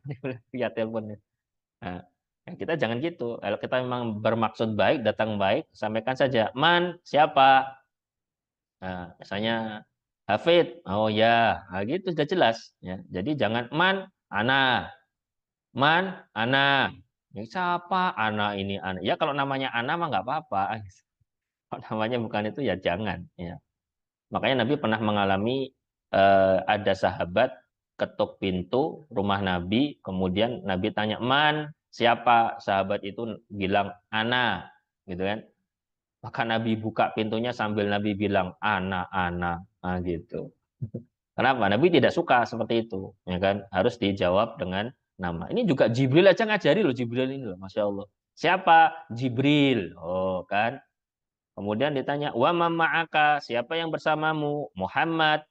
Speaker 2: via telepon. Nah, ya kita jangan gitu. Kalau kita memang bermaksud baik, datang baik, sampaikan saja. Man, siapa? Nah, misalnya Hafid. Oh ya, nah, gitu sudah jelas. Ya, jadi jangan ana, man, ana. Ya, siapa? Ana ini, ana. Ya kalau namanya ana mah nggak apa-apa. Kalau namanya bukan itu ya jangan. Ya. Makanya Nabi pernah mengalami ada sahabat ketuk pintu rumah Nabi, kemudian Nabi tanya, "Man, siapa?" Sahabat itu bilang, "Ana." Gitu kan. Maka Nabi buka pintunya sambil Nabi bilang, "Ana, ana." Nah, gitu. Kenapa? Nabi tidak suka seperti itu, ya kan? Harus dijawab dengan nama. Ini juga Jibril aja ngajari loh, Jibril ini loh, Masya Allah. Siapa? Jibril. Oh kan. Kemudian ditanya, wa ma'aka, siapa yang bersamamu? Muhammad.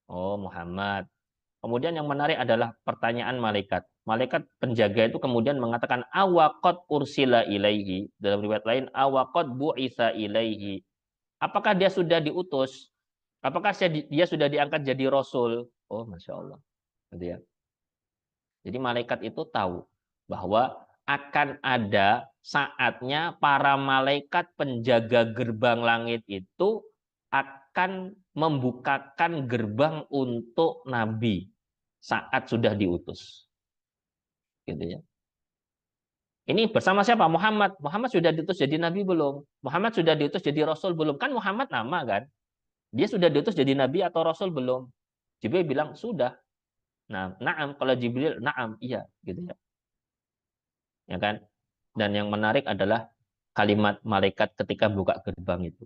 Speaker 2: Oh, Muhammad. Kemudian yang menarik adalah pertanyaan malaikat. Malaikat penjaga itu kemudian mengatakan awaqad ursila ilaihi. Dalam riwayat lain awaqad bu'itsa ilaihi. Apakah dia sudah diutus? Apakah dia sudah diangkat jadi rasul? Oh, Masya Allah. Gitu ya. Jadi malaikat itu tahu bahwa akan ada saatnya para malaikat penjaga gerbang langit itu akan membukakan gerbang untuk nabi saat sudah diutus. Gitu ya. Ini bersama siapa? Muhammad. Muhammad sudah diutus jadi nabi belum? Muhammad sudah diutus jadi rasul belum? Kan Muhammad nama kan? Dia sudah diutus jadi nabi atau rasul belum? Jibril bilang sudah. Nah, na'am, kalau Jibril na'am, iya gitu ya. Ya kan? Dan yang menarik adalah kalimat malaikat ketika buka gerbang itu.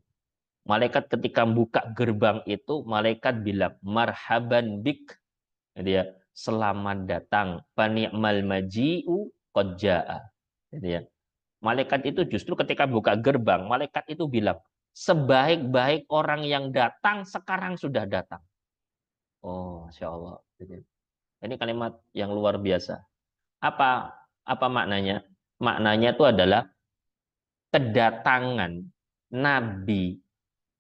Speaker 2: Malaikat ketika buka gerbang itu, malaikat bilang, marhaban bik. Jadi ya, selamat datang. Fani'mal maji'u qad ja'a. Jadi ya, malaikat itu justru ketika buka gerbang, malaikat itu bilang, sebaik-baik orang yang datang, sekarang sudah datang. Oh, Masya Allah. Ini kalimat yang luar biasa. Apa maknanya? Maknanya itu adalah kedatangan Nabi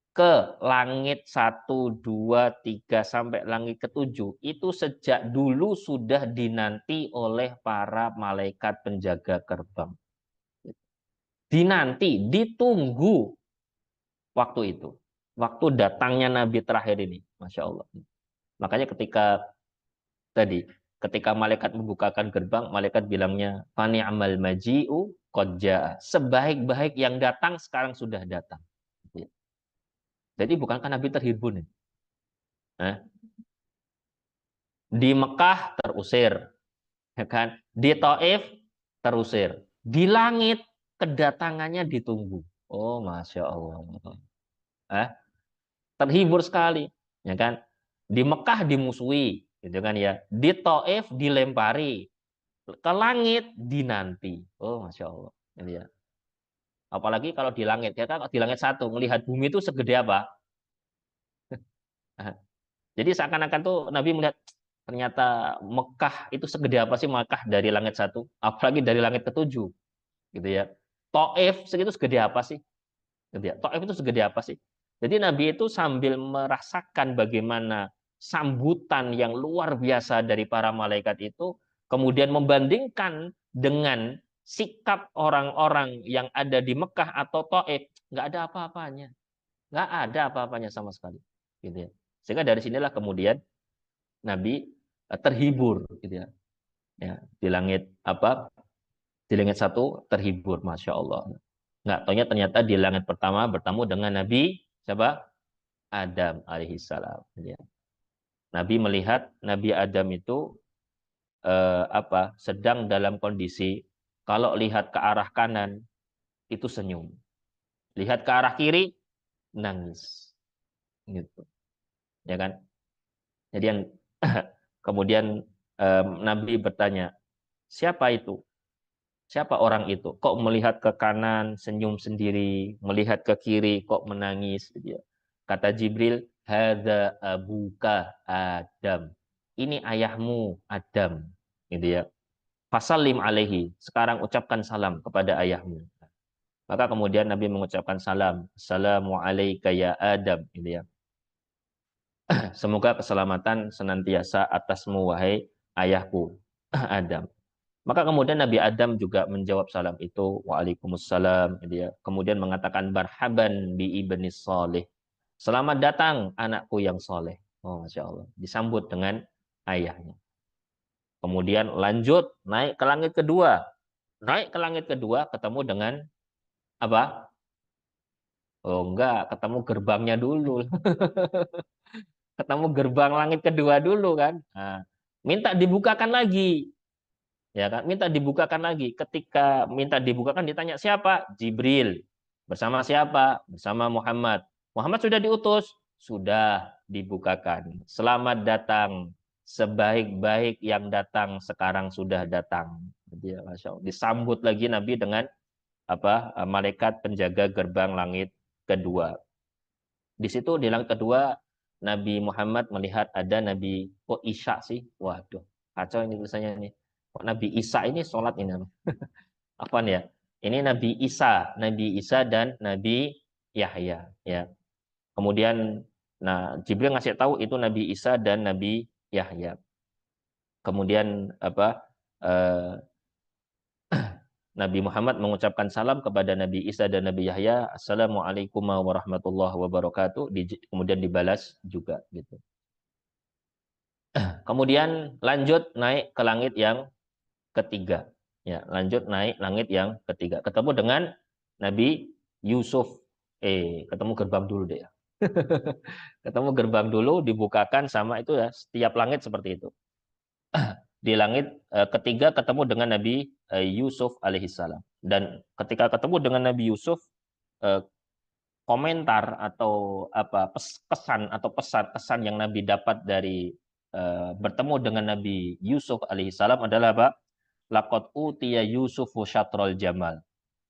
Speaker 2: ke langit 1, 2, 3 sampai langit ke-7 itu sejak dulu sudah dinanti oleh para malaikat penjaga gerbang. Dinanti, ditunggu waktu itu. Waktu datangnya Nabi terakhir ini. Masya Allah. Makanya ketika malaikat membukakan gerbang, malaikat bilangnya, fani'amal maji'u qad ja'a. Sebaik-baik yang datang sekarang sudah datang. Jadi bukankah Nabi terhibur nih? Di Mekah terusir, ya kan? Di Taif terusir. Di langit kedatangannya ditunggu. Oh, Masya Allah. Terhibur sekali, ya kan? Di Mekah dimusuhi, gitu kan ya. Di Taif dilempari, ke langit dinanti. Oh, Masya Allah. Ini ya. Apalagi kalau di langit, ya kan? Di langit 1 melihat bumi itu segede apa? Jadi seakan-akan tuh Nabi melihat ternyata Mekah itu segede apa sih Mekah dari langit 1, apalagi dari langit ke-7, gitu ya. Taif segitu segede apa sih? Gitu ya. Taif itu segede apa sih? Jadi Nabi itu sambil merasakan bagaimana sambutan yang luar biasa dari para malaikat itu, kemudian membandingkan dengan sikap orang-orang yang ada di Mekah atau Taif, nggak ada apa-apanya, nggak ada apa-apanya sama sekali, gitu ya. Sehingga dari sinilah kemudian Nabi terhibur, gitu ya. Ya, di langit apa? Di langit 1 terhibur, Masya Allah. Nggak taunya ternyata di langit pertama bertemu dengan Nabi siapa? Adam alaihissalam. Ya. Nabi melihat Nabi Adam itu sedang dalam kondisi kalau lihat ke arah kanan itu senyum, lihat ke arah kiri nangis, gitu, ya kan? Jadi kemudian Nabi bertanya, siapa itu? Siapa orang itu? Kok melihat ke kanan senyum sendiri, melihat ke kiri kok menangis? Kata Jibril, hadza abuka Adam. Ini ayahmu Adam, gitu ya. Fasallim alaihi. Sekarang ucapkan salam kepada ayahmu. Maka kemudian Nabi mengucapkan salam. Assalamu alayka ya Adam, gitu ya. Semoga keselamatan senantiasa atasmu wahai ayahku Adam. Maka kemudian Nabi Adam juga menjawab salam itu, waalaikumsalam, gitu ya. Kemudian mengatakan marhaban bi ibni soleh. Selamat datang anakku yang soleh. Oh, Masya Allah. Disambut dengan ayahnya. Kemudian lanjut naik ke langit kedua. Naik ke langit kedua ketemu dengan apa? Oh enggak, ketemu gerbangnya dulu. Ketemu gerbang langit kedua dulu kan. Nah, minta dibukakan lagi. Ya kan, minta dibukakan lagi. Ketika minta dibukakan ditanya siapa? Jibril. Bersama siapa? Bersama Muhammad. Muhammad sudah diutus? Sudah dibukakan. Selamat datang. sebaik-baik yang datang sekarang sudah datang. Jadi, Masya Allah. Disambut lagi Nabi dengan malaikat penjaga gerbang langit kedua. Di situ di langit kedua Nabi Muhammad melihat ada Nabi Isa sih. Waduh, kacau ini tulisannya nih. Kok Nabi Isa ini sholat ini? Apa nih ya? Ini Nabi Isa dan Nabi Yahya ya. Kemudian Jibril ngasih tahu itu Nabi Isa dan Nabi Yahya. Kemudian eh, Nabi Muhammad mengucapkan salam kepada Nabi Isa dan Nabi Yahya, Assalamualaikum warahmatullahi wabarakatuh, kemudian dibalas juga gitu. Kemudian lanjut naik ke langit yang ketiga. Ya, lanjut naik langit yang ketiga. Ketemu dengan Nabi Yusuf. Ketemu gerbang dulu deh ya. Ketemu gerbang dulu, dibukakan sama itu ya, setiap langit seperti itu. Di langit ketiga ketemu dengan Nabi Yusuf alaihissalam. Dan ketika ketemu dengan Nabi Yusuf, komentar atau pesan atau pesan yang Nabi dapat dari bertemu dengan Nabi Yusuf alaihissalam adalah apa? Laqad utiya Yusufu syatrul jamal.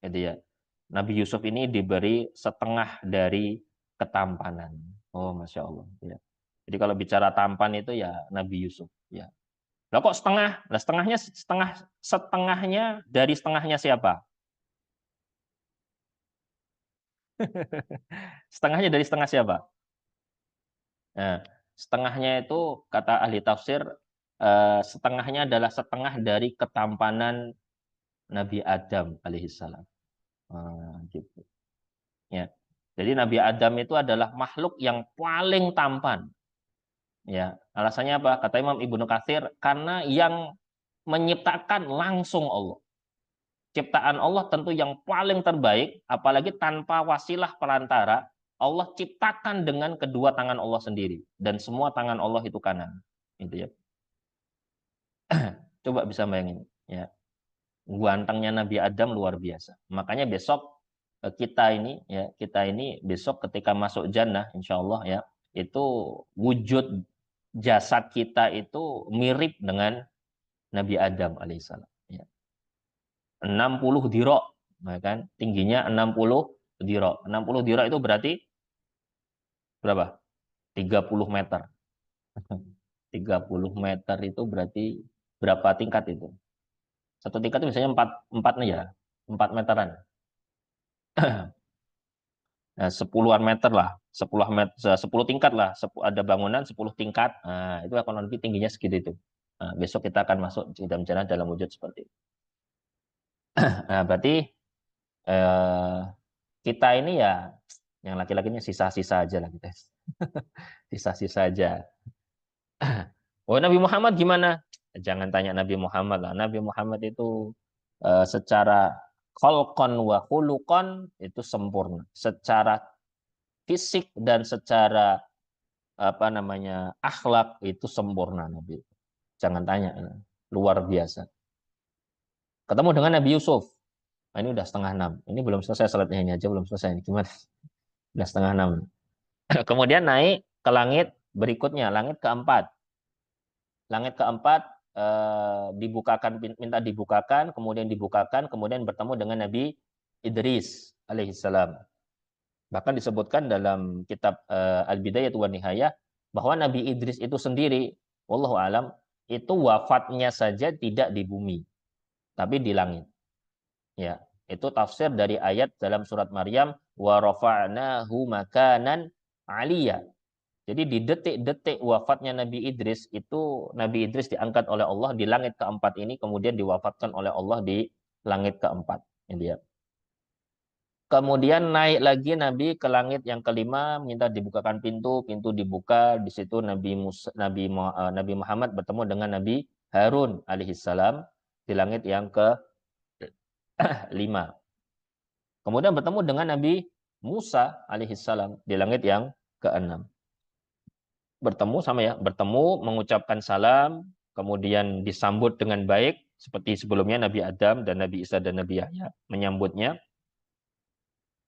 Speaker 2: Gitu ya. Nabi Yusuf ini diberi setengah dari ketampanan. Oh, Masya Allah. Ya. Jadi kalau bicara tampan itu ya Nabi Yusuf. Ya. Lah kok setengah? Lah setengahnya dari setengahnya siapa? Setengahnya dari setengah siapa? Nah, setengahnya itu kata ahli tafsir setengahnya adalah setengah dari ketampanan Nabi Adam alaihissalam. Gitu. Ya. Jadi Nabi Adam itu adalah makhluk yang paling tampan. Ya, alasannya apa? Kata Imam Ibnu Katsir, karena yang menciptakan langsung Allah. Ciptaan Allah tentu yang paling terbaik, apalagi tanpa wasilah perantara, Allah ciptakan dengan kedua tangan Allah sendiri, dan semua tangan Allah itu kanan. Gitu ya. Coba bisa bayangin, ya. Gantengnya Nabi Adam luar biasa. Makanya besok kita ini besok ketika masuk jannah, insya Allah ya, itu wujud jasad kita itu mirip dengan Nabi Adam alaihissalam. Ya. 60 dirok, kan? Tingginya 60 dirok. 60 dirok itu berarti berapa? 30 meter. 30 meter itu berarti berapa tingkat itu? Satu tingkat itu biasanya 4 nih ya, 4 meteran. Nah, 10-an meter lah, 10 tingkat lah, ada bangunan 10 tingkat. Nah, itu akan lebih tingginya segitu itu. Nah, besok kita akan masuk dalam jannah dalam wujud seperti itu. Nah, berarti eh, kita ini ya yang laki-lakinya sisa-sisa aja lah kita. Sisa-sisa aja. Oh, Nabi Muhammad gimana? Jangan tanya Nabi Muhammad lah. Nabi Muhammad itu secara khalqan wa khuluqan itu sempurna. Secara fisik dan secara akhlak itu sempurna Nabi. Jangan tanya, luar biasa. Ketemu dengan Nabi Yusuf. Nah, ini udah 5:30. Ini belum selesai salatnya, ini aja belum selesai. Gimana? Udah 5:30. Kemudian naik ke langit berikutnya, langit keempat. Langit keempat minta dibukakan, kemudian bertemu dengan Nabi Idris alaihissalam. Bahkan disebutkan dalam kitab Al-Bidayah wa Nihayah bahwa Nabi Idris itu sendiri, wallahu alam, itu wafatnya saja tidak di bumi, tapi di langit. Ya, itu tafsir dari ayat dalam surat Maryam, wa rafa'nahu makanan 'aliyya. Jadi di detik-detik wafatnya Nabi Idris, itu Nabi Idris diangkat oleh Allah di langit keempat ini, kemudian diwafatkan oleh Allah di langit keempat. Ini dia. Kemudian naik lagi Nabi ke langit yang kelima, minta dibukakan pintu, pintu dibuka. Di situ Nabi Muhammad bertemu dengan Nabi Harun alaihissalam di langit yang ke-5. Kemudian bertemu dengan Nabi Musa alaihissalam di langit yang ke-6. Bertemu, mengucapkan salam, kemudian disambut dengan baik, seperti sebelumnya Nabi Adam dan Nabi Isa dan Nabi Yahya menyambutnya.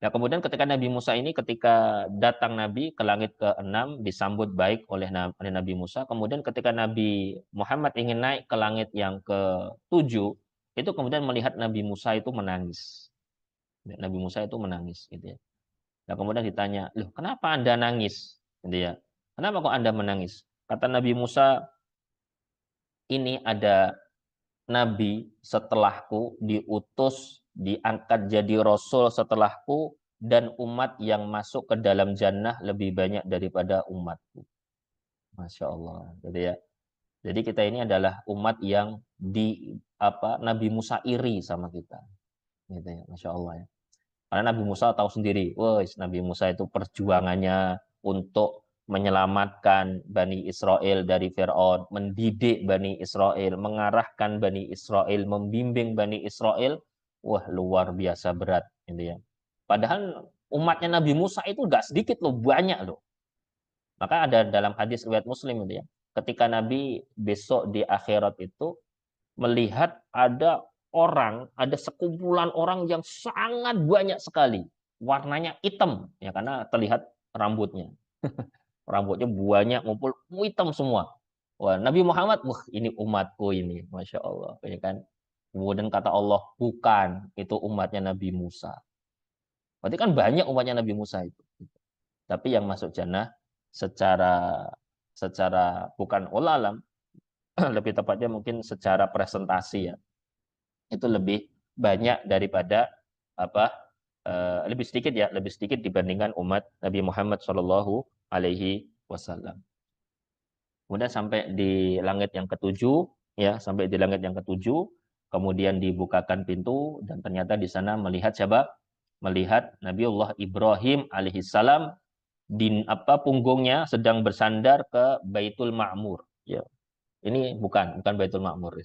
Speaker 2: Nah, kemudian ketika Nabi Musa ini, ketika datang Nabi ke langit ke-6, disambut baik oleh Nabi Musa. Kemudian ketika Nabi Muhammad ingin naik ke langit yang ke-7, itu kemudian melihat Nabi Musa itu menangis. Nabi Musa itu menangis, gitu ya. Nah, kemudian ditanya, loh, kenapa Anda nangis? Gitu ya. Kenapa kok Anda menangis? Kata Nabi Musa, ini ada Nabi setelahku, diutus, diangkat jadi Rasul setelahku, dan umat yang masuk ke dalam jannah lebih banyak daripada umatku. Masya Allah. Jadi ya. Jadi kita ini adalah umat yang Nabi Musa iri sama kita. Gitu ya. Masya Allah ya. Karena Nabi Musa tahu sendiri, wah, Nabi Musa itu perjuangannya untuk menyelamatkan Bani Israel dari Fir'aun, mendidik Bani Israel, mengarahkan Bani Israel, membimbing Bani Israel, wah, luar biasa berat. Gitu ya. Padahal umatnya Nabi Musa itu nggak sedikit loh, banyak loh. Maka ada dalam hadis riwayat Muslim gitu ya, ketika Nabi besok di akhirat itu melihat ada sekumpulan orang yang sangat banyak sekali, warnanya hitam ya karena terlihat rambutnya. Rambutnya banyak ngumpul hitam semua. Wah, Nabi Muhammad, wah, ini umatku ini, Masya Allah, ya kan. Kemudian kata Allah, bukan, itu umatnya Nabi Musa. Berarti kan banyak umatnya Nabi Musa itu. Tapi yang masuk jannah secara secara bukan alam, lebih tepatnya mungkin secara presentasi ya, itu lebih banyak daripada lebih sedikit ya, lebih sedikit dibandingkan umat Nabi Muhammad Shallallahu Alaihi Wasallam. Kemudian sampai di langit yang ketujuh, ya, sampai di langit yang ketujuh, kemudian dibukakan pintu dan ternyata di sana melihat siapa? Melihat Nabiullah Ibrahim alaihissalam di punggungnya sedang bersandar ke Baitul Ma'mur. Ya. Ini bukan Baitul Ma'mur.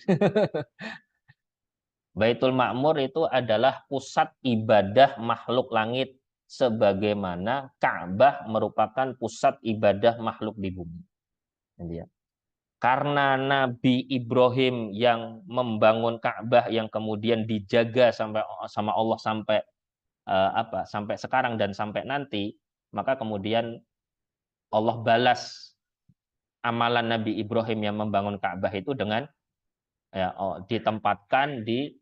Speaker 2: Baitul Ma'mur itu adalah pusat ibadah makhluk langit sebagaimana Ka'bah merupakan pusat ibadah makhluk di bumi. Ya. Karena Nabi Ibrahim yang membangun Ka'bah yang kemudian dijaga sama Allah sampai sekarang dan sampai nanti, maka kemudian Allah balas amalan Nabi Ibrahim yang membangun Ka'bah itu dengan ditempatkan di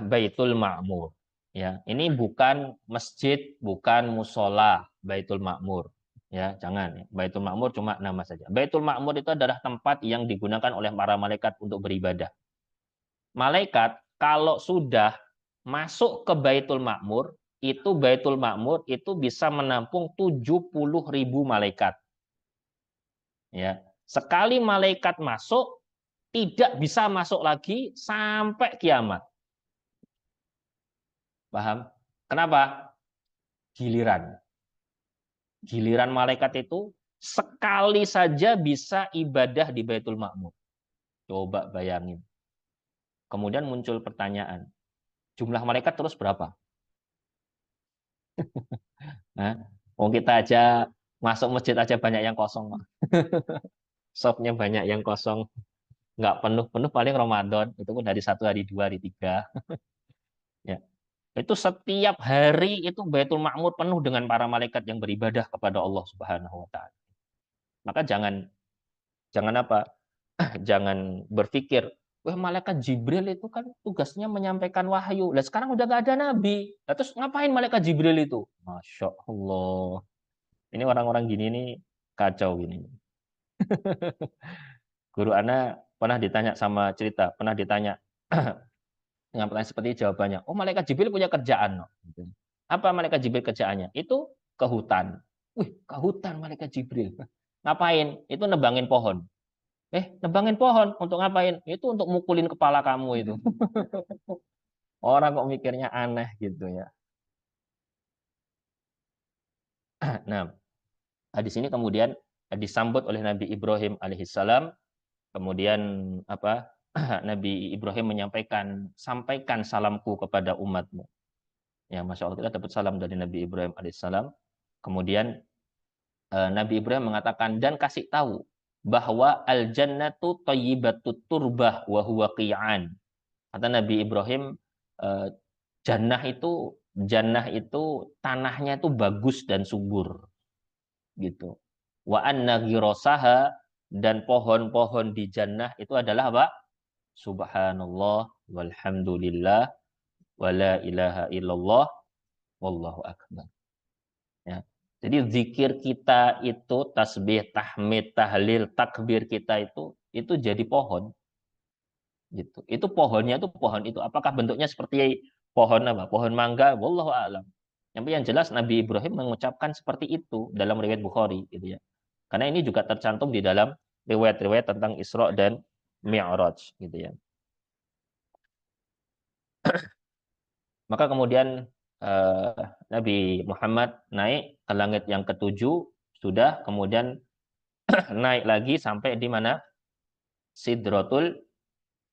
Speaker 2: Baitul Ma'mur. Ya, ini bukan masjid, bukan musola Baitul Ma'mur. Ya, jangan. Baitul Ma'mur cuma nama saja. Baitul Ma'mur itu adalah tempat yang digunakan oleh para malaikat untuk beribadah. Malaikat kalau sudah masuk ke Baitul Ma'mur, Baitul Ma'mur itu bisa menampung 70.000 malaikat. Ya, sekali malaikat masuk, tidak bisa masuk lagi sampai kiamat. Paham? Kenapa? Giliran. Giliran malaikat itu sekali saja bisa ibadah di Baitul Ma'mur. Coba bayangin. Kemudian muncul pertanyaan, jumlah malaikat terus berapa? Nah, kita aja masuk masjid aja banyak yang kosong. Shopnya banyak yang kosong. Nggak penuh-penuh paling Ramadan. Itu pun hari 1, hari 2, hari 3. Ya. Itu setiap hari itu Baitul Ma'mur penuh dengan para malaikat yang beribadah kepada Allah Subhanahu wa taala. Maka jangan apa? Jangan berpikir, wah, malaikat Jibril itu kan tugasnya menyampaikan wahyu. Lah sekarang udah gak ada nabi. Lah terus ngapain malaikat Jibril itu? Masya Allah. Ini orang-orang gini nih kacau gini. Guru Ana pernah ditanya dengan pertanyaan seperti jawabannya. Oh, malaikat Jibril punya kerjaan. Apa malaikat Jibril kerjaannya? Itu ke hutan. Wih, ke hutan malaikat Jibril. Ngapain? Itu nebangin pohon. Nebangin pohon untuk ngapain? Itu untuk mukulin kepala kamu itu. Orang kok mikirnya aneh gitu ya. Nah, di sini kemudian disambut oleh Nabi Ibrahim alaihissalam. Kemudian Nabi Ibrahim menyampaikan, sampaikan salamku kepada umatmu. Ya, Masya Allah, kita dapat salam dari Nabi Ibrahim alaihissalam. Kemudian Nabi Ibrahim mengatakan, dan kasih tahu bahwa al-jannatu thayyibatut turbah wa huwa qi'an. Kata Nabi Ibrahim, jannah itu Jannah itu tanahnya itu bagus dan subur gitu. Wa anna ghirasaha, dan pohon-pohon di jannah itu adalah apa? Subhanallah walhamdulillah wala ilaha illallah wallahu akbar. Ya. Jadi zikir kita itu tasbih, tahmid, tahlil, takbir kita itu jadi pohon gitu. Itu pohonnya itu pohon itu. Apakah bentuknya seperti pohon apa? Pohon mangga? Wallahu a'lam. Yang jelas Nabi Ibrahim mengucapkan seperti itu dalam riwayat Bukhari gitu ya. Karena ini juga tercantum di dalam riwayat-riwayat tentang Isra dan Mi'raj gitu ya. Maka kemudian eh, Nabi Muhammad naik ke langit yang ketujuh, sudah kemudian naik lagi sampai di mana? Sidratul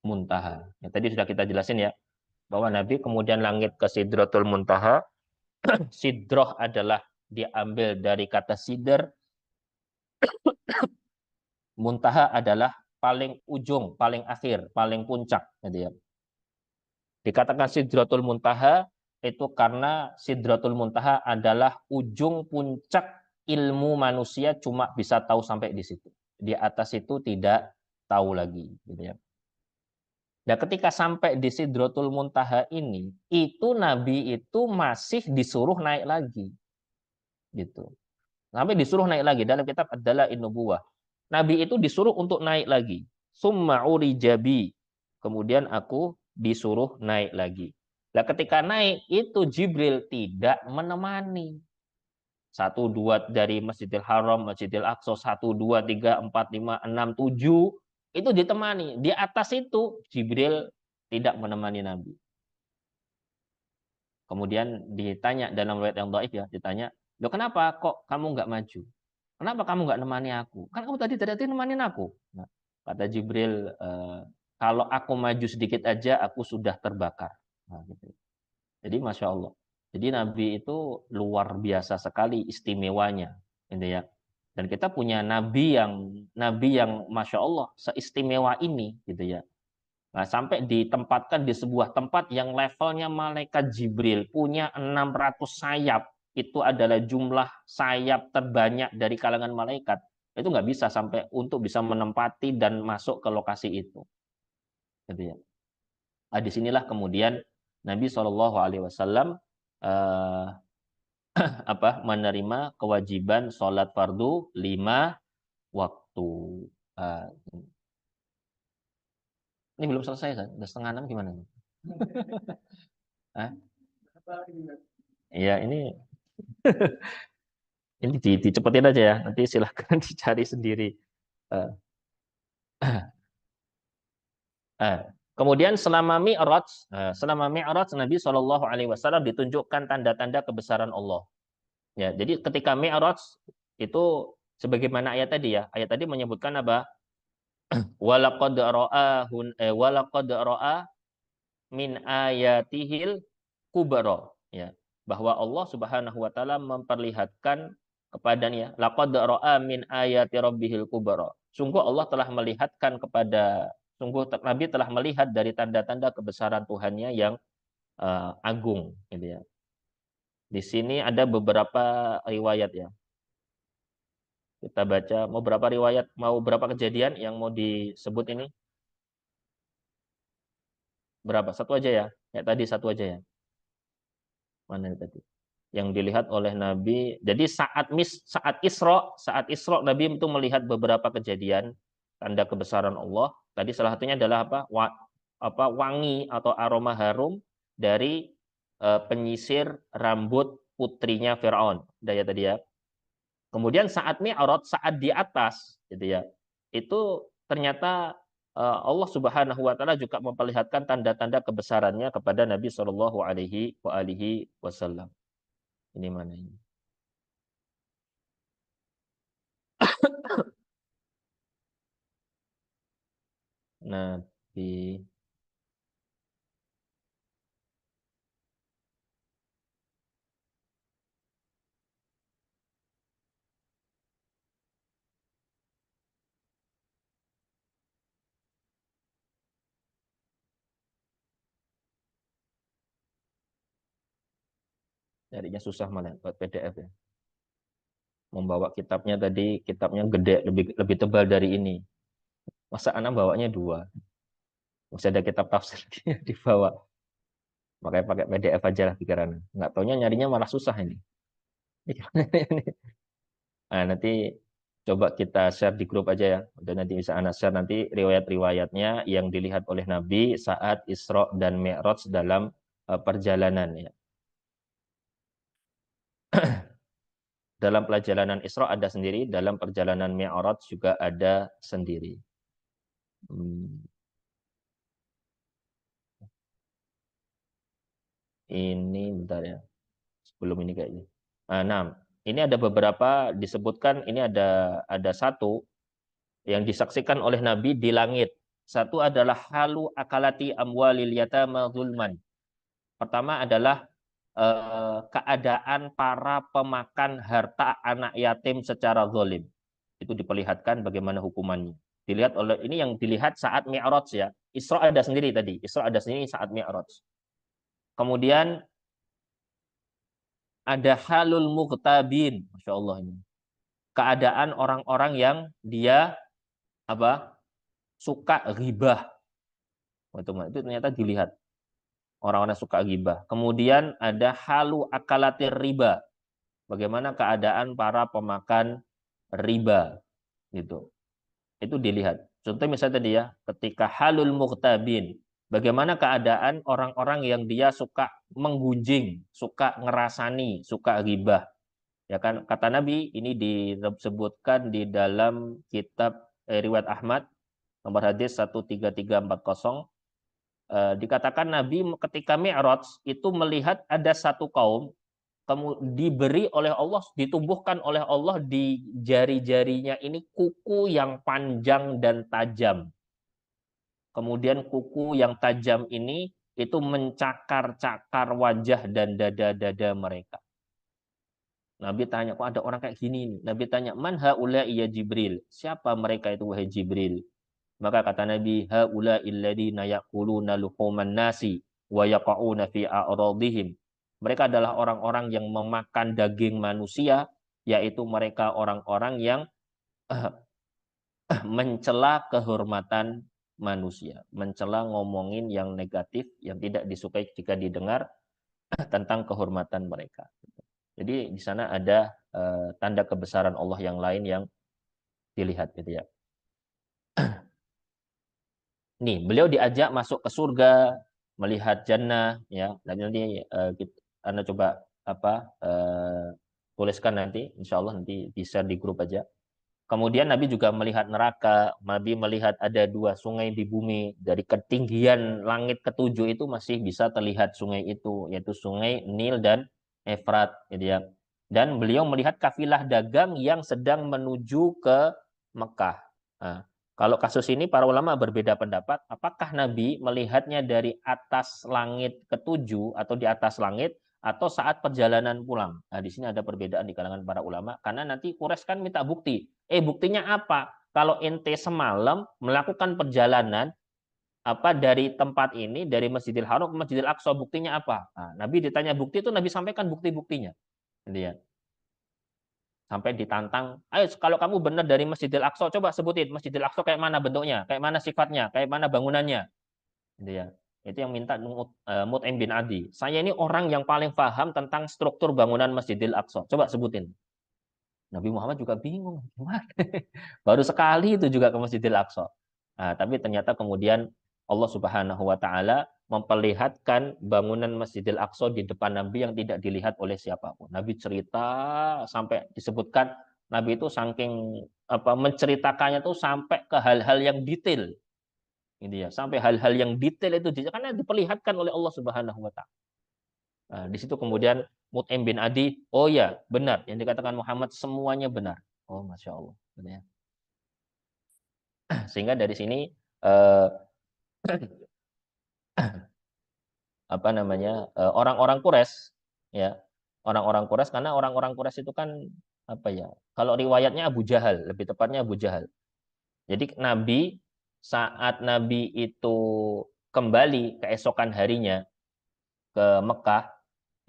Speaker 2: Muntaha. Ya, tadi sudah kita jelasin ya, bahwa Nabi kemudian langit ke Sidratul Muntaha. Sidroh adalah diambil dari kata sidr, muntaha adalah paling ujung, paling akhir, paling puncak. Gitu ya. Dikatakan Sidratul Muntaha itu karena Sidratul Muntaha adalah ujung puncak ilmu manusia, cuma bisa tahu sampai di situ. Di atas itu tidak tahu lagi. Gitu ya. Nah, ketika sampai di Sidratul Muntaha ini, itu Nabi itu masih disuruh naik lagi. Gitu. Sampai disuruh naik lagi dalam kitab adalah Nubuwah. Nabi itu disuruh untuk naik lagi. Summa urijabi. Kemudian aku disuruh naik lagi. Nah, ketika naik itu Jibril tidak menemani. Satu dua dari Masjidil Haram, Masjidil Aqsa, satu dua tiga empat lima enam tujuh itu ditemani. Di atas itu Jibril tidak menemani Nabi. Kemudian ditanya dalam riwayat yang dhaif ya, ditanya, "Loh kenapa kok kamu nggak maju? Kenapa kamu nggak nemani aku? Kan kamu tadi tidak nemanin aku." Nah, kata Jibril, "Kalau aku maju sedikit aja aku sudah terbakar." Nah, gitu. Jadi Masya Allah. Jadi Nabi itu luar biasa sekali istimewanya. Gitu ya. Dan kita punya Nabi yang Masya Allah seistimewa ini. Gitu ya. Nah, sampai ditempatkan di sebuah tempat yang levelnya malaikat Jibril punya 600 sayap. Itu adalah jumlah sayap terbanyak dari kalangan malaikat. Itu nggak bisa sampai untuk bisa menempati dan masuk ke lokasi itu. Gitu ya. Nah, disinilah kemudian Nabi Shallallahu Alaihi Wasallam eh, menerima kewajiban sholat fardu 5 waktu. Eh, ini belum selesai kan? Udah setengah 6 gimana? Hah? Iya, ini dicepetin aja ya. Nanti silahkan dicari sendiri. Eh, eh. Kemudian selama Mi'raj Nabi Shallallahu Alaihi Wasallam ditunjukkan tanda-tanda kebesaran Allah. Ya, jadi ketika Mi'raj itu sebagaimana ayat tadi ya. Ayat tadi menyebutkan apa? Walaqad ra'a min ayatihil kubra, ya, bahwa Allah Subhanahu wa taala memperlihatkan kepadanya, laqad ra'a min ayati rabbihil kubra, sungguh Allah telah melihatkan sungguh Nabi telah melihat dari tanda-tanda kebesaran Tuhannya yang agung, gitu ya. Di sini ada beberapa riwayat ya, kita baca. Mau berapa kejadian yang mau disebut ini? Berapa? Satu aja ya, kayak tadi satu aja ya. Mana tadi? Yang dilihat oleh Nabi. Jadi saat Isra Nabi itu melihat beberapa kejadian tanda kebesaran Allah. Tadi salah satunya adalah wangi atau aroma harum dari penyisir rambut putrinya Firaun. Daya tadi ya. Kemudian saat Mi'raj, saat di atas gitu ya. Itu ternyata Allah Subhanahu wa taala juga memperlihatkan tanda-tanda kebesarannya kepada Nabi Shallallahu alaihi wasallam. Ini mana ini? Nabi Carinya susah malah buat PDF ya. Membawa kitabnya tadi, kitabnya gede, lebih tebal dari ini. Masa anak bawanya 2? Masih ada kitab tafsir dibawa. Makanya pakai PDF aja lah pikirannya. Nggak taunya nyarinya malah susah ini. Nah, nanti coba kita share di grup aja ya. Udah nanti bisa anak share nanti riwayat-riwayatnya yang dilihat oleh Nabi saat Isra dan Mi'raj dalam perjalanan ya. Dalam perjalanan Isra ada sendiri, dalam perjalanan Mi'raj juga ada sendiri. Ini bentar ya. Sebelum ini kayaknya. Nah, ini ada beberapa disebutkan, ini ada satu yang disaksikan oleh Nabi di langit. Satu adalah halu akalati amwalil yatama zulman. Pertama adalah keadaan para pemakan harta anak yatim secara zalim. Itu diperlihatkan bagaimana hukumannya. Dilihat oleh ini yang dilihat saat Mi'raj ya. Isra ada sendiri tadi. Isra ada sendiri saat Mi'raj. Kemudian ada halul mughtabin. Masya Allah ini. Keadaan orang-orang yang dia apa suka ghibah. Itu ternyata dilihat. Orang-orang suka ghibah. Kemudian ada halu akalatir riba. Bagaimana keadaan para pemakan riba gitu. Itu dilihat. Contoh misalnya tadi ya, ketika halul mughtabin, bagaimana keadaan orang-orang yang dia suka menggunjing, suka ngerasani, suka ghibah. Ya kan kata Nabi ini disebutkan di dalam kitab riwayat Ahmad nomor hadis 13340 dikatakan Nabi ketika Mi'raj itu melihat ada satu kaum diberi oleh Allah, ditumbuhkan oleh Allah di jari-jarinya ini kuku yang panjang dan tajam. Kemudian kuku yang tajam ini itu mencakar-cakar wajah dan dada-dada mereka. Nabi tanya, kok ada orang kayak gini? Nabi tanya, man haula iya Jibril? Siapa mereka itu wahai Jibril? Maka kata Nabi, haula illadina yaquluna luhuman nasi wa yaqauna fi a'radihim. Mereka adalah orang-orang yang memakan daging manusia, yaitu mereka orang-orang yang mencela kehormatan manusia, mencela ngomongin yang negatif yang tidak disukai jika didengar tentang kehormatan mereka. Jadi di sana ada tanda kebesaran Allah yang lain yang dilihat gitu ya. Nih, beliau diajak masuk ke surga, melihat jannah ya. Nanti Anda coba tuliskan nanti, insya Allah nanti bisa di grup aja. Kemudian Nabi juga melihat neraka, Nabi melihat ada 2 sungai di bumi, dari ketinggian langit ke-7 itu masih bisa terlihat sungai itu, yaitu sungai Nil dan Efrat gitu ya. Dan beliau melihat kafilah dagang yang sedang menuju ke Mekah. Nah, kalau kasus ini para ulama berbeda pendapat, apakah Nabi melihatnya dari atas langit ke-7 atau di atas langit atau saat perjalanan pulang. Nah, di sini ada perbedaan di kalangan para ulama karena nanti Quraisy kan minta bukti. Buktinya apa? Kalau ente semalam melakukan perjalanan dari tempat ini dari Masjidil Haram ke Masjidil Aqsa, buktinya apa? Nah, Nabi ditanya bukti itu Nabi sampaikan bukti-buktinya. Gitu ya. Sampai ditantang, ayo kalau kamu benar dari Masjidil Aqsa, coba sebutin Masjidil Aqsa kayak mana bentuknya, kayak mana sifatnya, kayak mana bangunannya. Gitu ya. Itu yang minta Mut'im bin Adi. Saya ini orang yang paling paham tentang struktur bangunan Masjidil Aqsa. Coba sebutin. Nabi Muhammad juga bingung. Gimana? Baru sekali itu juga ke Masjidil Aqsa. Nah, tapi ternyata kemudian Allah Subhanahu wa taala memperlihatkan bangunan Masjidil Aqsa di depan Nabi yang tidak dilihat oleh siapapun. Nabi cerita sampai disebutkan Nabi itu saking menceritakannya tuh sampai ke hal-hal yang detail. Gitu ya. Sampai hal-hal yang detail itu karena diperlihatkan oleh Allah Subhanahu wa taala. Nah, di situ kemudian Mut'im bin Adi, oh ya, benar yang dikatakan Muhammad semuanya benar. Oh, Masya Allah. Ya. Sehingga dari sini orang-orang Quraisy ya, orang-orang Quraisy karena orang-orang Quraisy itu kan kalau riwayatnya Abu Jahal, lebih tepatnya Abu Jahal. Jadi Nabi saat Nabi itu kembali keesokan harinya ke Mekah,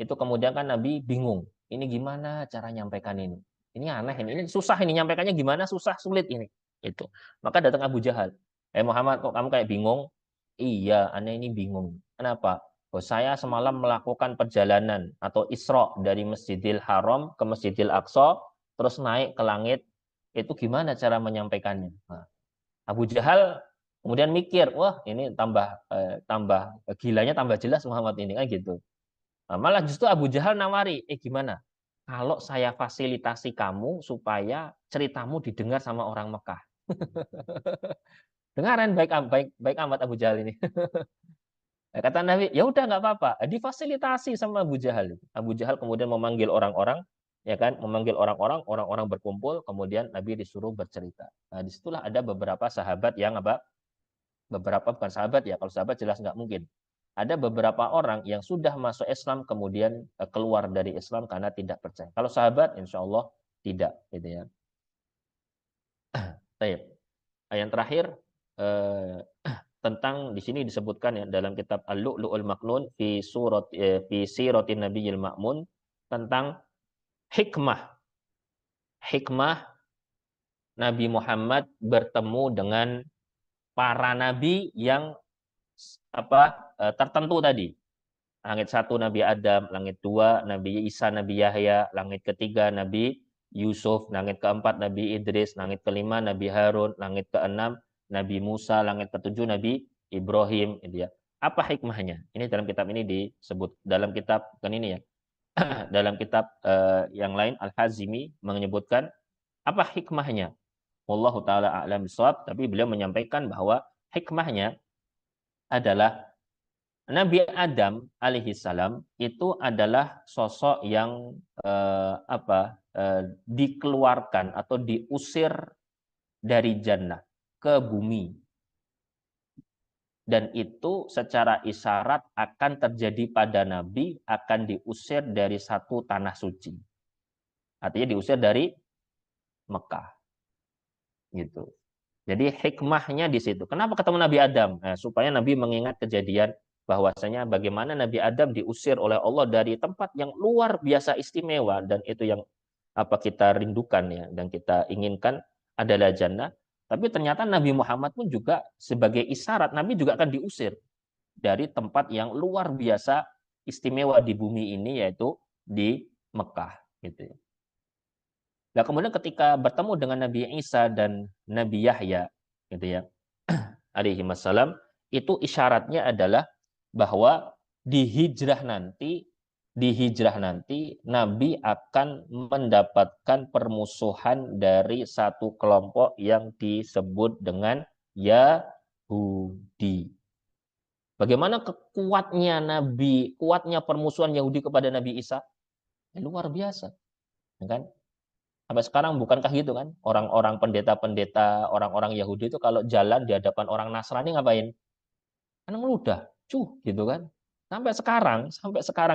Speaker 2: Itu kemudian kan Nabi bingung. Ini gimana cara nyampaikan ini? Ini aneh ini susah ini nyampaikannya gimana? Susah, sulit ini. Itu. Maka datang Abu Jahal. Muhammad, kok kamu kayak bingung? Iya, aneh ini bingung. Kenapa? Oh, saya semalam melakukan perjalanan atau Isra dari Masjidil Haram ke Masjidil Aqsa, terus naik ke langit. Itu gimana cara menyampaikannya? Nah, Abu Jahal kemudian mikir, wah ini tambah gilanya tambah jelas Muhammad ini kan gitu. Nah, malah justru Abu Jahal nawari, gimana? Kalau saya fasilitasi kamu supaya ceritamu didengar sama orang Mekah. Dengaran baik baik baik amat Abu Jahal ini. Kata Nabi, ya udah nggak apa-apa. Difasilitasi sama Abu Jahal. Abu Jahal kemudian memanggil orang-orang, ya kan, memanggil orang-orang, orang-orang berkumpul, kemudian Nabi disuruh bercerita. Nah, disitulah ada beberapa sahabat yang apa? Beberapa bukan sahabat ya, kalau sahabat jelas nggak mungkin. Ada beberapa orang yang sudah masuk Islam kemudian keluar dari Islam karena tidak percaya. Kalau sahabat, insya Allah tidak, gitu ya. Baik. Yang terakhir tentang di sini disebutkan ya dalam kitab Al-Lu'lu'ul Maknun fi siratin Nabiyil Ma'mun tentang hikmah Nabi Muhammad bertemu dengan para nabi yang tertentu tadi. Langit satu Nabi Adam, langit dua Nabi Isa, Nabi Yahya, langit ketiga Nabi Yusuf, langit keempat Nabi Idris, langit kelima Nabi Harun, langit keenam Nabi Musa, langit ketujuh Nabi Ibrahim, gitu ya. Apa hikmahnya? Ini dalam kitab ini disebut dalam kitab kan ini ya. Dalam kitab yang lain Al-Hazimi menyebutkan apa hikmahnya? Wallahu taala a'lam bishawab, tapi beliau menyampaikan bahwa hikmahnya adalah Nabi Adam alaihi salam itu adalah sosok yang dikeluarkan atau diusir dari jannah ke bumi. Dan itu secara isyarat akan terjadi pada Nabi, akan diusir dari satu tanah suci. Artinya diusir dari Mekah. Gitu. Jadi hikmahnya di situ. Kenapa ketemu Nabi Adam? Nah, supaya Nabi mengingat kejadian bahwasanya bagaimana Nabi Adam diusir oleh Allah dari tempat yang luar biasa istimewa, dan itu yang kita rindukan ya dan kita inginkan adalah jannah. Tapi ternyata Nabi Muhammad pun juga sebagai isyarat Nabi juga akan diusir dari tempat yang luar biasa istimewa di bumi ini, yaitu di Mekah gitu ya. Nah, kemudian ketika bertemu dengan Nabi Isa dan Nabi Yahya, gitu ya, alaihi wassalam, itu isyaratnya adalah bahwa di hijrah nanti Nabi akan mendapatkan permusuhan dari satu kelompok yang disebut dengan Yahudi. Bagaimana kuatnya permusuhan Yahudi kepada Nabi Isa? Luar biasa, kan? Sampai sekarang bukankah gitu kan? Orang-orang pendeta-pendeta, orang-orang Yahudi itu kalau jalan di hadapan orang Nasrani ngapain? Kan meludah, gitu kan? Sampai sekarang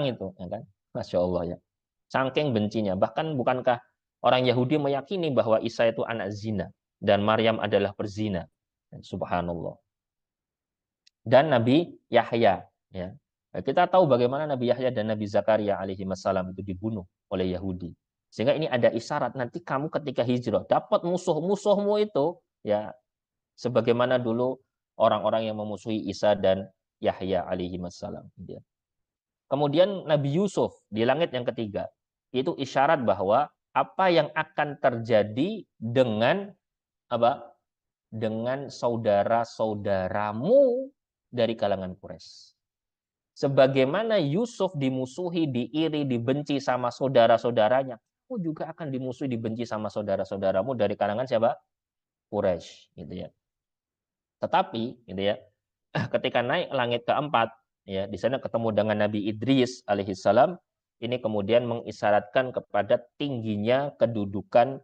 Speaker 2: itu, ya kan? Masya Allah ya. Saking bencinya. Bahkan bukankah orang Yahudi meyakini bahwa Isa itu anak zina dan Maryam adalah perzina? Subhanallah. Dan Nabi Yahya, ya. Kita tahu bagaimana Nabi Yahya dan Nabi Zakaria alaihi wassalam itu dibunuh oleh Yahudi. Sehingga ini ada isyarat nanti kamu ketika hijrah dapat musuh-musuhmu itu ya sebagaimana dulu orang-orang yang memusuhi Isa dan Yahya alaihi wassalam. Kemudian Nabi Yusuf di langit yang ketiga itu isyarat bahwa apa yang akan terjadi dengan apa? Dengan saudara-saudaramu dari kalangan Quraisy. Sebagaimana Yusuf dimusuhi, diiri, dibenci sama saudara-saudaranya, kamu juga akan dimusuhi, dibenci sama saudara-saudaramu dari kalangan siapa? Quraisy, gitu ya. Tetapi, gitu ya, ketika naik langit keempat, ya, di sana ketemu dengan Nabi Idris alaihissalam, ini kemudian mengisyaratkan kepada tingginya kedudukan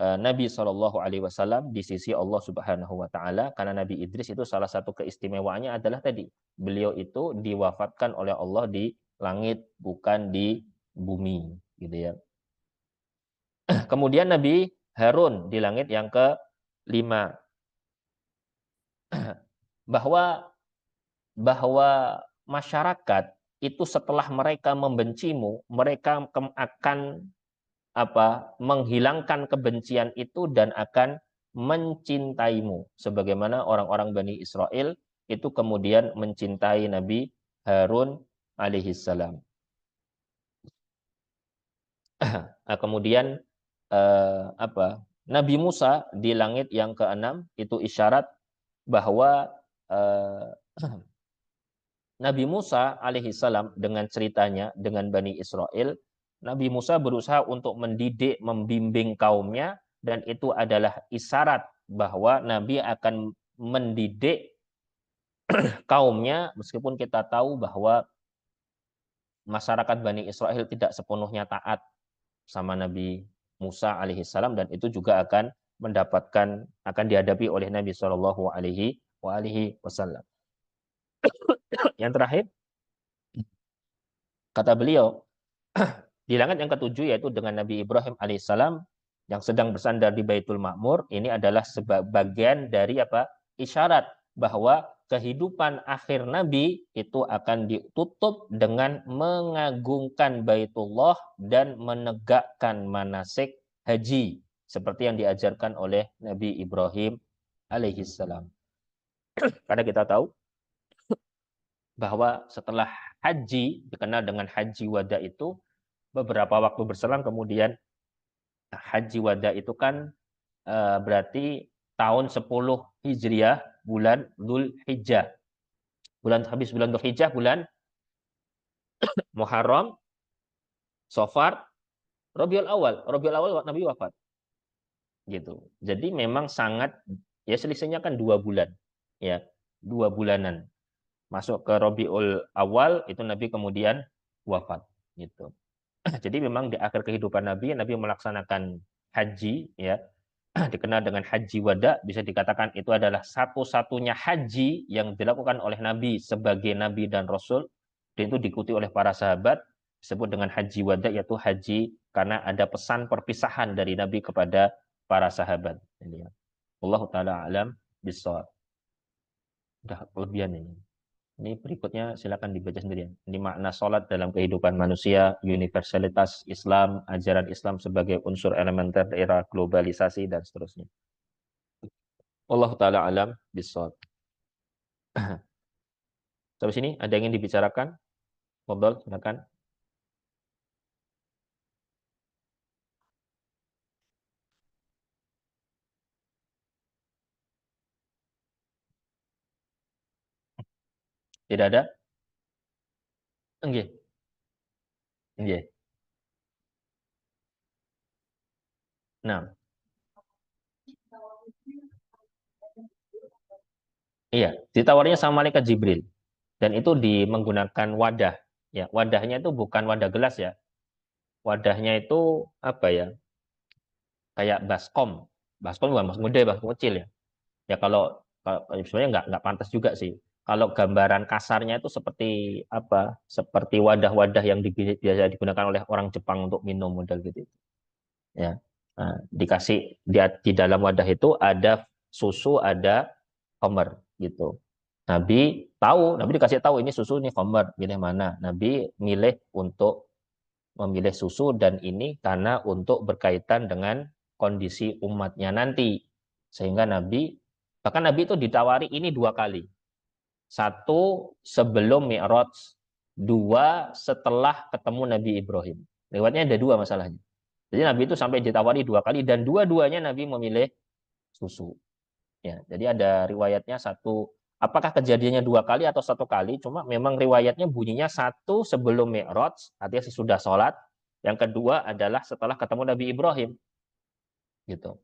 Speaker 2: Nabi Shallallahu Alaihi Wasallam di sisi Allah Subhanahu Wa Taala, karena Nabi Idris itu salah satu keistimewaannya adalah tadi beliau itu diwafatkan oleh Allah di langit bukan di bumi, gitu ya. Kemudian Nabi Harun di langit yang ke-5, bahwa masyarakat itu setelah mereka membencimu, mereka akan menghilangkan kebencian itu dan akan mencintaimu sebagaimana orang-orang Bani Israel itu kemudian mencintai Nabi Harun alaihissalam. Kemudian Nabi Musa di langit yang keenam itu isyarat bahwa Nabi Musa alaihissalam dengan ceritanya dengan Bani Israel, Nabi Musa berusaha untuk mendidik, membimbing kaumnya, dan itu adalah isyarat bahwa Nabi akan mendidik kaumnya, meskipun kita tahu bahwa masyarakat Bani Israel tidak sepenuhnya taat sama Nabi Musa alaihissalam, dan itu juga akan dihadapi oleh Nabi Shallallahu alaihi wasallam. Yang terakhir, kata beliau, di langit yang ketujuh yaitu dengan Nabi Ibrahim alaihissalam yang sedang bersandar di Baitul Ma'mur, ini adalah bagian dari isyarat bahwa kehidupan akhir Nabi itu akan ditutup dengan mengagungkan Baitullah dan menegakkan manasik haji seperti yang diajarkan oleh Nabi Ibrahim alaihissalam. Karena kita tahu bahwa setelah haji, dikenal dengan haji wada itu, beberapa waktu berselang kemudian haji wada itu kan berarti tahun 10 Hijriah, bulan Dzul Hijjah. Habis bulan Dzul Hijjah, bulan Muharram, Safar, Rabiul Awal. Rabiul Awal Nabi wafat. Gitu. Jadi memang sangat, ya selisihnya kan 2 bulan. Ya, 2 bulanan. Masuk ke Rabiul Awal, itu Nabi kemudian wafat. Gitu. Jadi memang di akhir kehidupan Nabi melaksanakan haji, ya, dikenal dengan haji wada, bisa dikatakan itu adalah satu-satunya haji yang dilakukan oleh Nabi sebagai Nabi dan Rasul, dan itu diikuti oleh para sahabat, disebut dengan haji wada, yaitu haji karena ada pesan perpisahan dari Nabi kepada para sahabat. Allah Ta'ala alam bissawab. Udah kelebihan ini. Ini berikutnya silakan dibaca sendirian. Ini makna sholat dalam kehidupan manusia, universalitas Islam, ajaran Islam sebagai unsur elementer di era globalisasi, dan seterusnya. Allah Ta'ala alam bissawab. Sampai sini ada yang ingin dibicarakan? Fadhol, silakan. Tidak ada? Nggih. Nggih. Nah, iya, ditawarinya sama malaikat Jibril. Dan itu menggunakan wadah. Ya, wadahnya itu bukan wadah gelas ya. Wadahnya itu apa ya? Kayak baskom. Baskom bukan baskom gede, baskom kecil ya. Ya kalau sebenarnya nggak pantas juga sih. Kalau gambaran kasarnya itu seperti apa? Seperti wadah-wadah yang biasa digunakan oleh orang Jepang untuk minum model gitu. Ya. Nah, dikasih di dalam wadah itu ada susu, ada khamar gitu. Nabi dikasih tahu ini susu, ini khamar, milih mana? Nabi memilih susu, dan ini karena untuk berkaitan dengan kondisi umatnya nanti. Sehingga bahkan Nabi itu ditawari ini 2 kali. 1 sebelum Mi'raj, 2 setelah ketemu Nabi Ibrahim. Riwayatnya ada 2 masalahnya. Jadi Nabi itu sampai ditawari 2 kali, dan dua-duanya Nabi memilih susu. Ya, jadi ada riwayatnya apakah kejadiannya 2 kali atau 1 kali, cuma memang riwayatnya bunyinya 1 sebelum Mi'raj, artinya sesudah sholat, yang kedua adalah setelah ketemu Nabi Ibrahim. Gitu.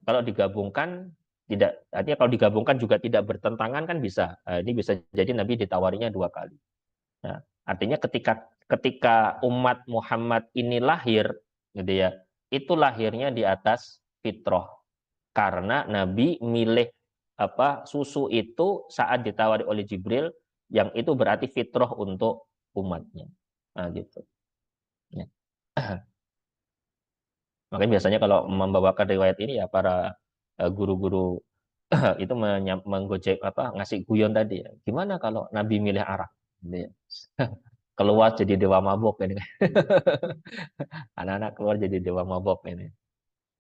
Speaker 2: Kalau digabungkan, artinya kalau digabungkan juga tidak bertentangan kan bisa. Ini bisa jadi Nabi ditawarinya 2 kali. Nah, artinya ketika umat Muhammad ini lahir, gitu ya, itu lahirnya di atas fitrah. Karena Nabi milih susu itu saat ditawari oleh Jibril, yang itu berarti fitrah untuk umatnya. Nah, gitu. Ya. Makanya biasanya kalau membawakan riwayat ini ya para guru-guru itu ngasih guyon tadi ya. Gimana kalau Nabi milih arak? Ini keluar jadi dewa mabok ini. Anak-anak keluar jadi dewa mabok ini.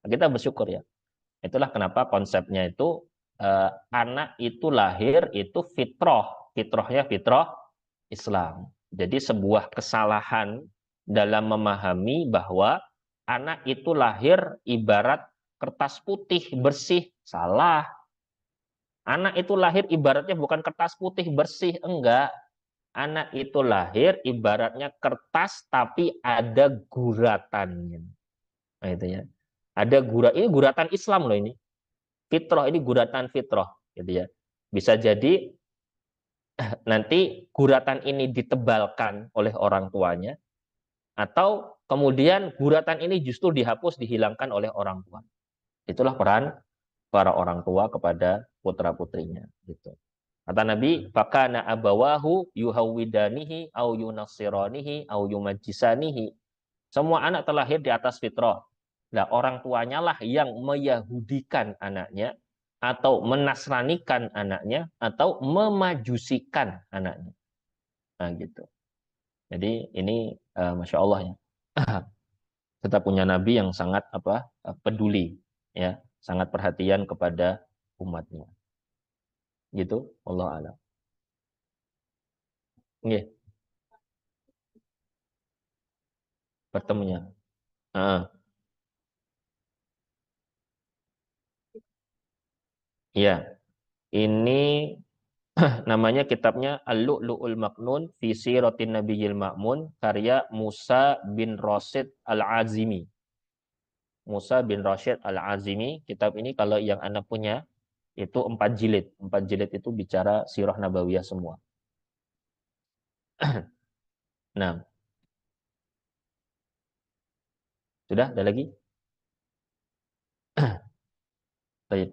Speaker 2: Kita bersyukur ya. Itulah kenapa konsepnya itu anak itu lahir itu fitrah. Fitrahnya fitrah Islam. Jadi sebuah kesalahan dalam memahami bahwa anak itu lahir ibarat kertas putih bersih. Salah. Anak itu lahir ibaratnya bukan kertas putih bersih, enggak. Anak itu lahir ibaratnya kertas tapi ada guratannya. Nah, itu ya. Ada ini guratan Islam loh ini. Fitrah ini guratan fitrah, gitu ya. Bisa jadi nanti guratan ini ditebalkan oleh orang tuanya atau kemudian guratan ini justru dihapus dihilangkan oleh orang tua. Itulah peran para orang tua kepada putra-putrinya, gitu. Kata Nabi, fakana abawahu yuhawidanihi au yunassiranihi au yumajjisanihi. Semua anak terlahir di atas fitrah. Nah, orang tuanya lah yang meyahudikan anaknya atau menasranikan anaknya atau memajusikan anaknya. Nah, gitu. Jadi ini Masya Allah ya. Kita punya Nabi yang sangat peduli, ya, sangat perhatian kepada umatnya. Gitu, Allah a'lam. Nggih, bertemunya. Heeh. Iya, ini namanya kitabnya Al-Lu'lu'ul Maknun fi Siratin Nabiyil Ma'mun karya Musa bin Rashid Al-Azimi. Musa bin Rashid Al-Azimi. Kitab ini kalau yang anak punya itu 4 jilid. 4 jilid itu bicara sirah nabawiyah semua. Nah, sudah ada lagi? Baik.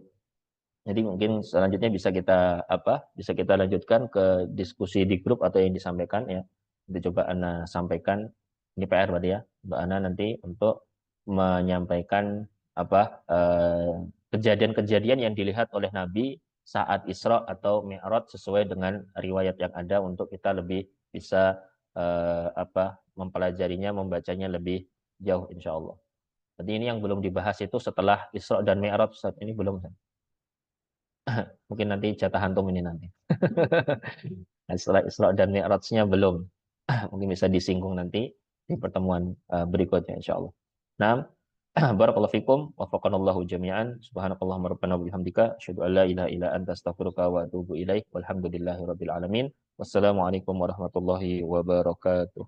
Speaker 2: Jadi mungkin selanjutnya bisa kita Bisa kita lanjutkan ke diskusi di grup atau yang disampaikan ya. Nanti coba Ana sampaikan ini PR berarti ya. Mbak Ana nanti untuk menyampaikan kejadian-kejadian yang dilihat oleh Nabi saat Isra atau Mi'raj sesuai dengan riwayat yang ada untuk kita lebih bisa mempelajarinya, membacanya lebih jauh insya Allah. Jadi ini yang belum dibahas itu setelah Isra dan Mi'raj saat ini belum. Mungkin nanti jatah antum ini nanti. Nah, setelah Isra dan Mi'rajnya belum. Mungkin bisa disinggung nanti di pertemuan berikutnya insyaallah. Nah, barakallahu fikum wa faqanallahu jami'an. Subhanakallahumma rabbana wa bihamdika asyhadu an la ilaha illa anta astaghfiruka wa atubu ilaik. Walhamdulillahirabbil alamin. Wassalamualaikum warahmatullahi wabarakatuh.